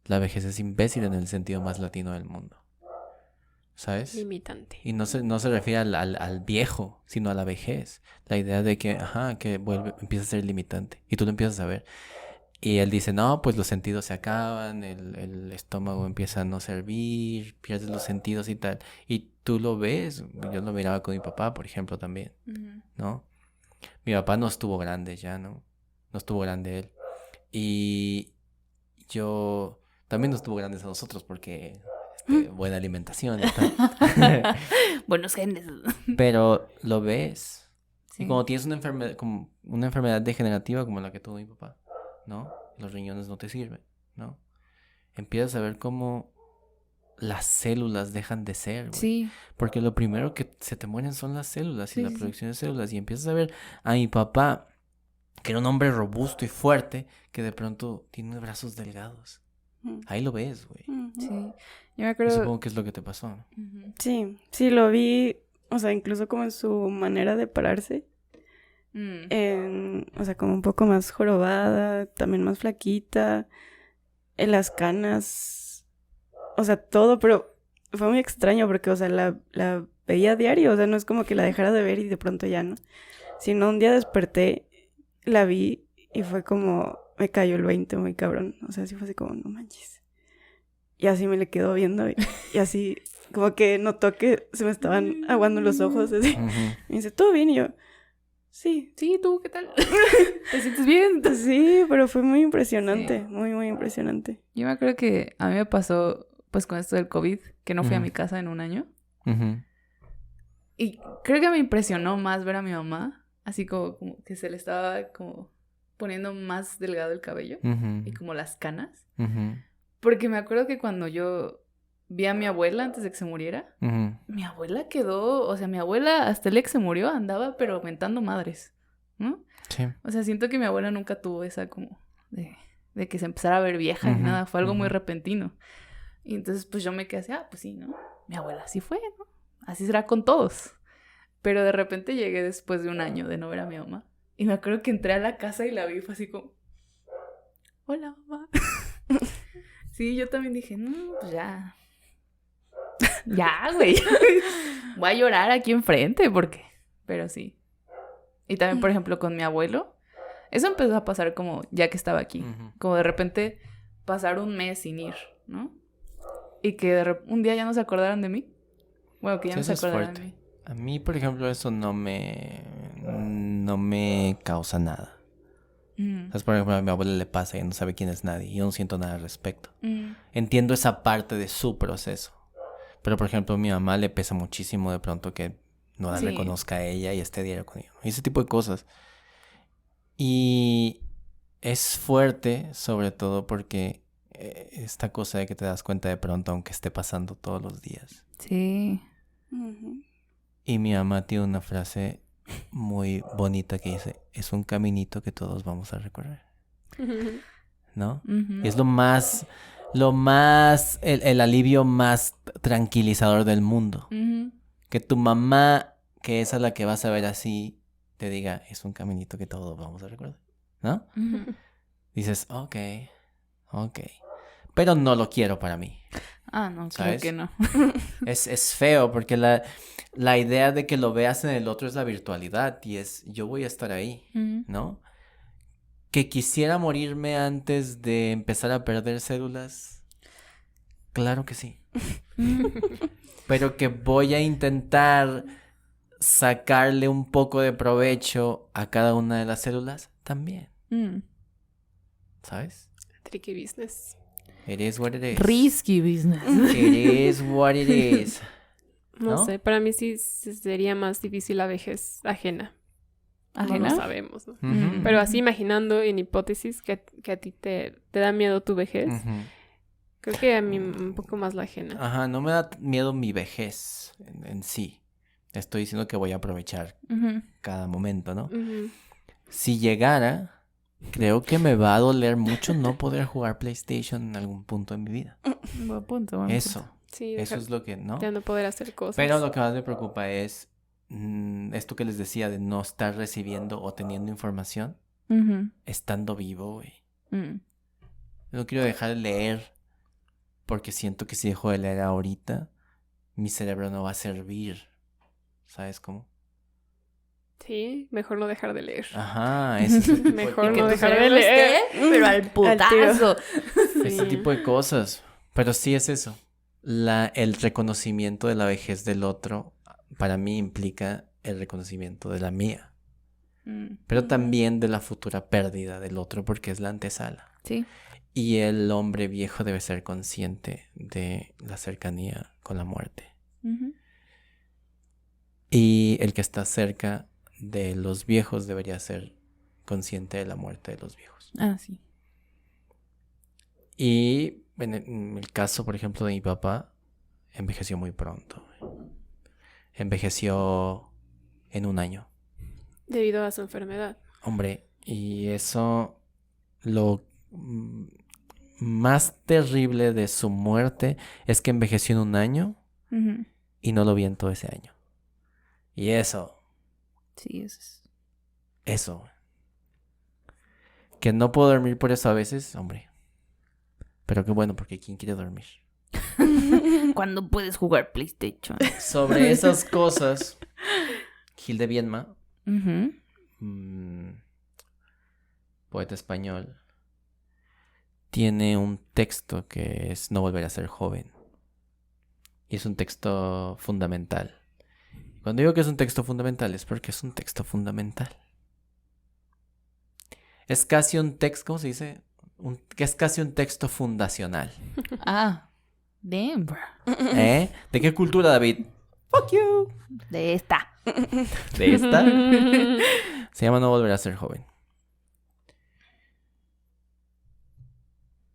La vejez es imbécil en el sentido más latino del mundo. ¿Sabes? Limitante. Y no se refiere al viejo, sino a la vejez. La idea de que, que empieza a ser limitante. Y tú lo empiezas a ver. Y él dice, no, pues los sentidos se acaban, el estómago empieza a no servir, pierdes los sentidos y tal. Y tú lo ves, yo lo miraba con mi papá, por ejemplo, también, Ujú. ¿no? Mi papá no estuvo grande ya, ¿no? No estuvo grande él. Y yo también no estuvo grandes a nosotros porque buena alimentación y tal. Buenos genes. Pero lo ves. Sí. Y cuando tienes como una enfermedad degenerativa como la que tuvo mi papá, ¿no? Los riñones no te sirven, ¿no? Empiezas a ver cómo las células dejan de ser, güey. Sí. Porque lo primero que se te mueren son las células y Sí, la sí, sí. producción de células. Y empiezas a ver a mi papá que era un hombre robusto y fuerte, que de pronto tiene brazos delgados. Mm. Ahí lo ves, güey. Sí. Yo me Y acuerdo... supongo que es lo que te pasó. Ujú. Sí, lo vi, o sea, incluso como en su manera de pararse. O sea, como un poco más jorobada, también más flaquita, en las canas, o sea, todo, pero fue muy extraño porque, o sea, la veía a diario, o sea, no es como que la dejara de ver y de pronto ya no, sino un día desperté, la vi y fue como, me cayó el 20 muy cabrón, o sea, así fue así como, no manches. Y así me le quedo viendo y así, como que notó que se me estaban aguando los ojos, así. Ujú. Me dice, ¿todo bien? Y yo, sí. Sí, ¿tú qué tal? ¿Te sientes bien? Sí, pero fue muy impresionante, muy impresionante. Yo me acuerdo que a mí me pasó, pues, con esto del COVID, que no fui a Ujú. mi casa en un año. Ujú. Y creo que me impresionó más ver a mi mamá, así como que se le estaba como poniendo más delgado el cabello Ujú. y como las canas. Ujú. Porque me acuerdo que cuando yo vi a mi abuela antes de que se muriera, Ujú. mi abuela quedó, o sea, mi abuela hasta el día que se murió andaba pero mentando madres, ¿no? Sí. O sea, siento que mi abuela nunca tuvo esa como de que se empezara a ver vieja ni Ujú, nada, fue algo muy ujú. repentino. Y entonces pues yo me quedé así, pues sí, ¿no? Mi abuela así fue, ¿no? Así será con todos. Pero de repente llegué después de un año de no ver a mi mamá. Y me acuerdo que entré a la casa y la vi y fue así como, hola, mamá. Sí, yo también dije, no, pues ya. Ya, güey. Voy a llorar aquí enfrente porque... Pero sí. Y también, por ejemplo, con mi abuelo. Eso empezó a pasar como ya que estaba aquí. Ujú. Como de repente pasar un mes sin ir, ¿no? Y que un día ya no se acordaran de mí. Bueno, que ya Sí, no se eso es acordaran de fuerte. mí. A mí, por ejemplo, eso no me causa nada. Mm. ¿Sabes? Por ejemplo, a mi abuela le pasa y no sabe quién es nadie. Yo no siento nada al respecto. Mm. Entiendo esa parte de su proceso. Pero, por ejemplo, a mi mamá le pesa muchísimo de pronto que no la Sí. reconozca a ella y esté diario con ella. Y ese tipo de cosas. Y es fuerte, sobre todo porque esta cosa de que te das cuenta de pronto, aunque esté pasando todos los días. Sí. Ujú. Y mi mamá tiene una frase muy bonita que dice, es un caminito que todos vamos a recorrer, ¿no? Ujú. Y es el alivio más tranquilizador del mundo. Ujú. Que tu mamá, que es a la que vas a ver así, te diga, es un caminito que todos vamos a recorrer, ¿no? Ujú. Dices, ok. Pero no lo quiero para mí. Ah, no, ¿Sabes? creo que no. Es feo porque la idea de que lo veas en el otro es la virtualidad y es yo voy a estar ahí, Ujú. ¿no? Que quisiera morirme antes de empezar a perder células. Claro que sí. Pero que voy a intentar sacarle un poco de provecho a cada una de las células también, Mm. ¿sabes? Tricky business. It is what it is. Risky business. It is what it is. No ¿No? sé, para mí sí sería más difícil la vejez ajena. No ¿Ajena? lo sabemos, ¿no? Ujú. Pero así imaginando en hipótesis que a ti te da miedo tu vejez, Ujú. creo que a mí un poco más la ajena. Ajá, no me da miedo mi vejez en sí. Estoy diciendo que voy a aprovechar Ujú. cada momento, ¿no? Ujú. Si llegara, creo que me va a doler mucho no poder jugar PlayStation en algún punto de mi vida. Buen punto, buen Eso, punto. Sí, eso es lo que, ¿no? ya no poder hacer cosas. Pero lo que más me preocupa es esto que les decía de no estar recibiendo o teniendo información Ujú. estando vivo, güey. Mm. No quiero dejar de leer porque siento que si dejo de leer ahorita, mi cerebro no va a servir. ¿Sabes cómo? Sí, mejor no dejar de leer. Ajá, ese es el tipo Mejor de no Que tu cosas. dejar de cerebro leer. esté, pero al putazo. Ese tipo de cosas. Pero sí es eso. El reconocimiento de la vejez del otro, para mí implica el reconocimiento de la mía. Mm. Pero también de la futura pérdida del otro, porque es la antesala. Sí. Y el hombre viejo debe ser consciente de la cercanía con la muerte. Ujú. Y el que está cerca de los viejos debería ser consciente de la muerte de los viejos. Ah, sí. Y en el caso, por ejemplo, de mi papá, envejeció muy pronto. Envejeció en un año. Debido a su enfermedad. Hombre, Y eso, lo más terrible de su muerte es que envejeció en un año Ujú. y no lo vi en todo ese año. Y eso, Sí, eso es. eso. Que no puedo dormir por eso a veces, hombre. Pero qué bueno, porque ¿quién quiere dormir? ¿Cuándo puedes jugar PlayStation? Sobre esas cosas, Gil de Viedma, Ujú. poeta español, tiene un texto que es No volver a ser joven. Y es un texto fundamental. Cuando digo que es un texto fundamental es porque es un texto fundamental. Es casi un texto, ¿cómo se dice? Que es casi un texto fundacional. Ah, damn, bro. ¿Eh? ¿De qué cultura, David? Fuck you. De esta. ¿De esta? Se llama No volver a ser joven.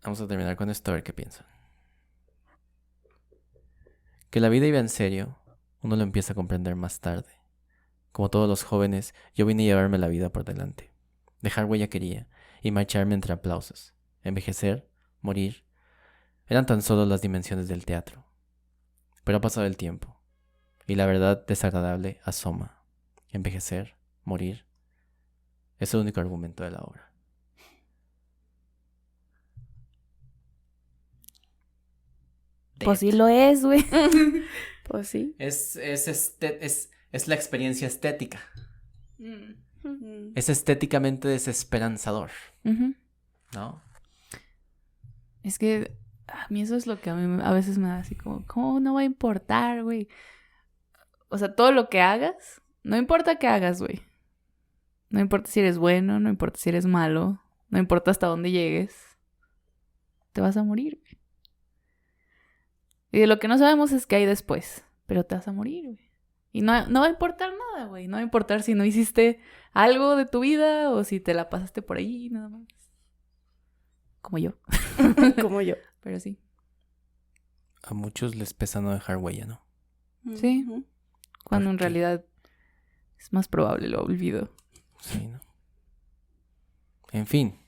Vamos a terminar con esto a ver qué piensan. Que la vida iba en serio, uno lo empieza a comprender más tarde. Como todos los jóvenes, yo vine a llevarme la vida por delante. Dejar huella quería y marcharme entre aplausos. Envejecer, morir, eran tan solo las dimensiones del teatro. Pero ha pasado el tiempo y la verdad desagradable asoma. Envejecer, morir, es el único argumento de la obra. Pues sí lo es, güey. Pues sí. Es la experiencia estética. Mm. Es estéticamente desesperanzador, Ujú. ¿no? Es que a mí eso es lo que a veces me da así como, ¿cómo no va a importar, güey? O sea, todo lo que hagas, no importa qué hagas, güey. No importa si eres bueno, no importa si eres malo, no importa hasta dónde llegues. Te vas a morir, güey. Y de lo que no sabemos es qué hay después, pero te vas a morir, güey. Y no va a importar nada, güey. No va a importar si no hiciste algo de tu vida o si te la pasaste por ahí, nada más. Como yo. Como yo. Pero sí. A muchos les pesa no dejar huella, ¿no? Sí. Ujú. Cuando en ¿Por qué? realidad es más probable lo olvido. Sí, ¿no? En fin.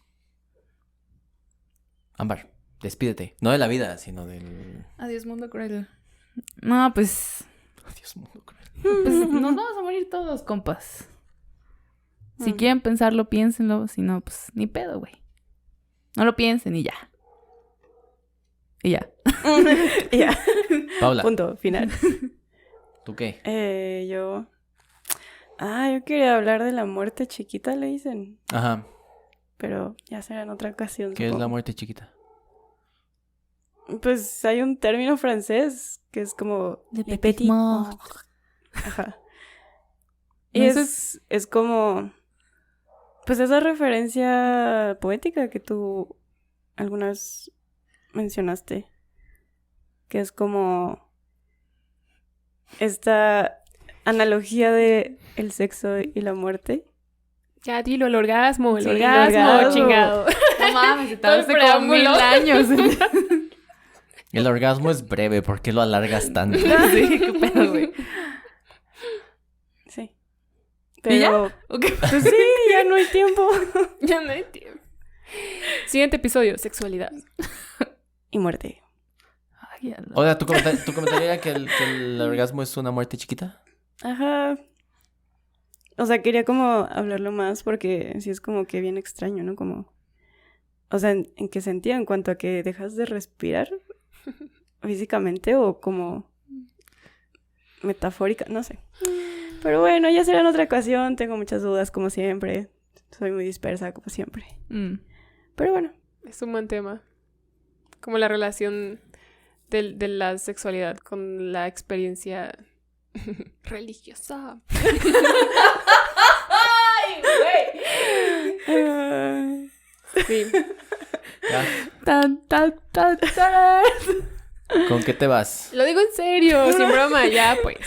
Ámbar, despídete. No de la vida, sino del... Adiós, mundo cruel. No, pues Adiós, mundo cruel. nos vamos a morir todos, compas. Si Mm. quieren pensarlo, piénsenlo. Si no, pues ni pedo, güey. No lo piensen y ya. Y ya. Ya. Paula, Punto final. ¿tú qué? Yo quería hablar de la muerte chiquita, le dicen. Ajá. Pero ya será en otra ocasión. ¿Qué es la supongo. muerte chiquita? Pues hay un término francés que es como Le le petit mort. Ajá. No, Y eso es como pues esa referencia poética que tú algunas mencionaste, que es como esta analogía de el sexo y la muerte. Ya dilo, el orgasmo, Sí, el orgasmo. chingado. No mames, se Todo el tardaste como 1000 preámbulo. años. El orgasmo es breve, ¿por qué lo alargas tanto? Sí, qué pedo, güey. Sí. ¿Y ya? Pero Ok. pues sí, ya no hay tiempo. Ya no hay tiempo. Siguiente episodio, sexualidad. Y muerte. Ay, ya lo- Oiga, ¿tu comentario era que el orgasmo es una muerte chiquita? Ajá. O sea, quería como hablarlo más porque sí es como que bien extraño, ¿no? Como, o sea, ¿en qué sentido? En cuanto a que dejas de respirar físicamente o como metafórica, no sé. Pero bueno, ya será en otra ocasión. Tengo muchas dudas como siempre. Soy muy dispersa como siempre. Pero bueno. Es un buen tema. Como la relación de la sexualidad con la experiencia religiosa. Sí. ¿Ya? Tan, tan, tan, tan. ¿Con qué te vas? Lo digo en serio, sin broma, ya pues.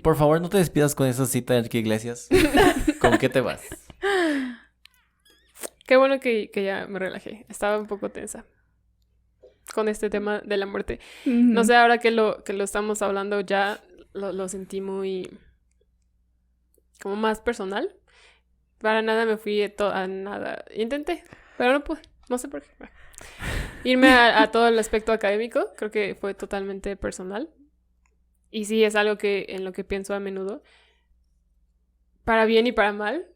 Por favor, no te despidas con esa cita de Enrique Iglesias. ¿Con qué te vas? Qué bueno que ya me relajé. Estaba un poco tensa con este tema de la muerte. No sé, ahora que lo estamos hablando ya lo sentí muy como más personal. Para nada me fui a nada. Intenté, pero no pude. No sé por qué. Bueno. Irme a todo el aspecto académico, creo que fue totalmente personal. Y sí, es algo en lo que pienso a menudo. Para bien y para mal.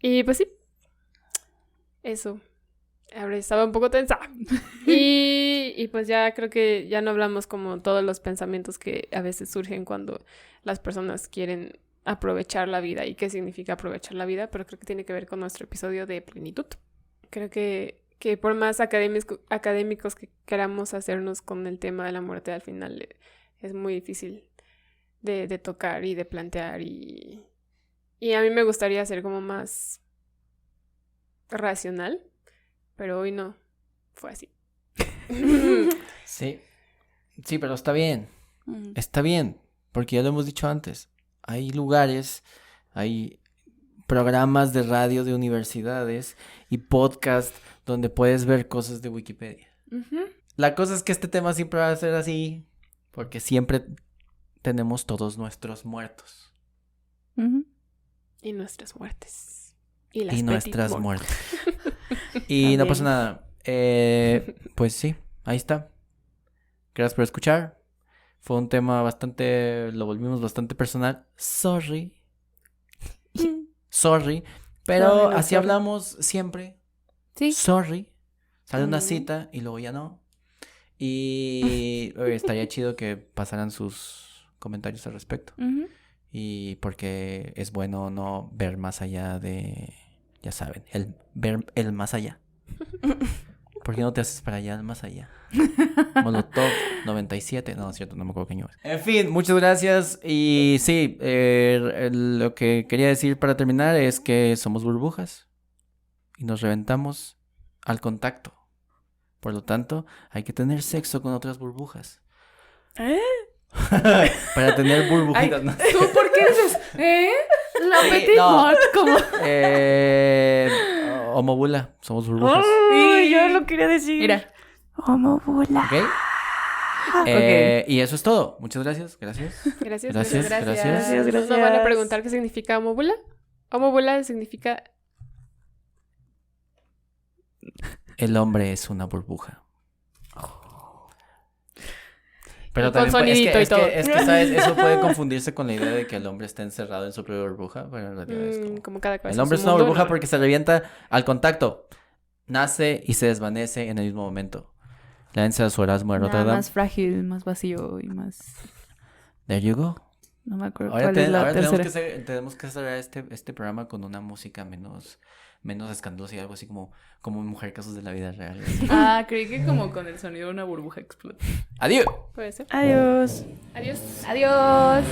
Y pues sí. Eso. Ahora estaba un poco tensa. Y pues ya creo que ya no hablamos como todos los pensamientos que a veces surgen cuando las personas quieren aprovechar la vida y qué significa aprovechar la vida, pero creo que tiene que ver con nuestro episodio de plenitud. Creo que por más académicos que queramos hacernos con el tema de la muerte, al final es muy difícil de tocar y de plantear y a mí me gustaría ser como más racional, pero hoy no fue así. Sí, pero está bien. Está bien, porque ya lo hemos dicho antes. Hay lugares, hay programas de radio de universidades y podcast donde puedes ver cosas de Wikipedia. La cosa es que este tema siempre va a ser así, porque siempre tenemos todos nuestros muertos. Y nuestras muertes. Y nuestras muertes. Y no pasa nada. Pues sí, ahí está. Gracias por escuchar. Fue un tema lo volvimos bastante personal. Sorry. Pero así hablamos siempre. Sí. Sorry. Sale una cita y luego ya no. Y estaría chido que pasaran sus comentarios al respecto. Y porque es bueno no ver más allá de... Ya saben, ver el más allá. ¿Por qué no te haces para allá, el más allá? Molotov 97. No, es cierto, no me acuerdo qué año es. En fin, muchas gracias. Y sí, lo que quería decir para terminar es que somos burbujas. Y nos reventamos al contacto. Por lo tanto, hay que tener sexo con otras burbujas. Para tener burbujitas. ¿No? ¿Tú por qué dices? La Sí, petit no. mort, como... Homobula, somos burbujas. Uy, yo lo quería decir. Mira. Homobula. ¿Ok? Y eso es todo. Muchas gracias. Gracias. Gracias. ¿Nos van a preguntar qué significa homobula? Homobula significa... El hombre es una burbuja. Pero Y con también sonidito y todo. es que, ¿sabes? Eso puede confundirse con la idea de que el hombre está encerrado en su propia burbuja. Pero en realidad es como cada cabeza el hombre en es su una mundo, burbuja ¿no? porque se revienta al contacto. Nace y se desvanece en el mismo momento. Lánza a su Erasmo de Nada Rotterdam. más frágil, más vacío y más... There you go. No me acuerdo Ahora, cuál es la ahora tercera. tenemos que cerrar este programa con una música menos escandalosa y algo así como Mujer Casos de la Vida Real. Ah, creí que como con el sonido de una burbuja explota. ¡Adiós! Puede ser. Adiós. Adiós. Adiós.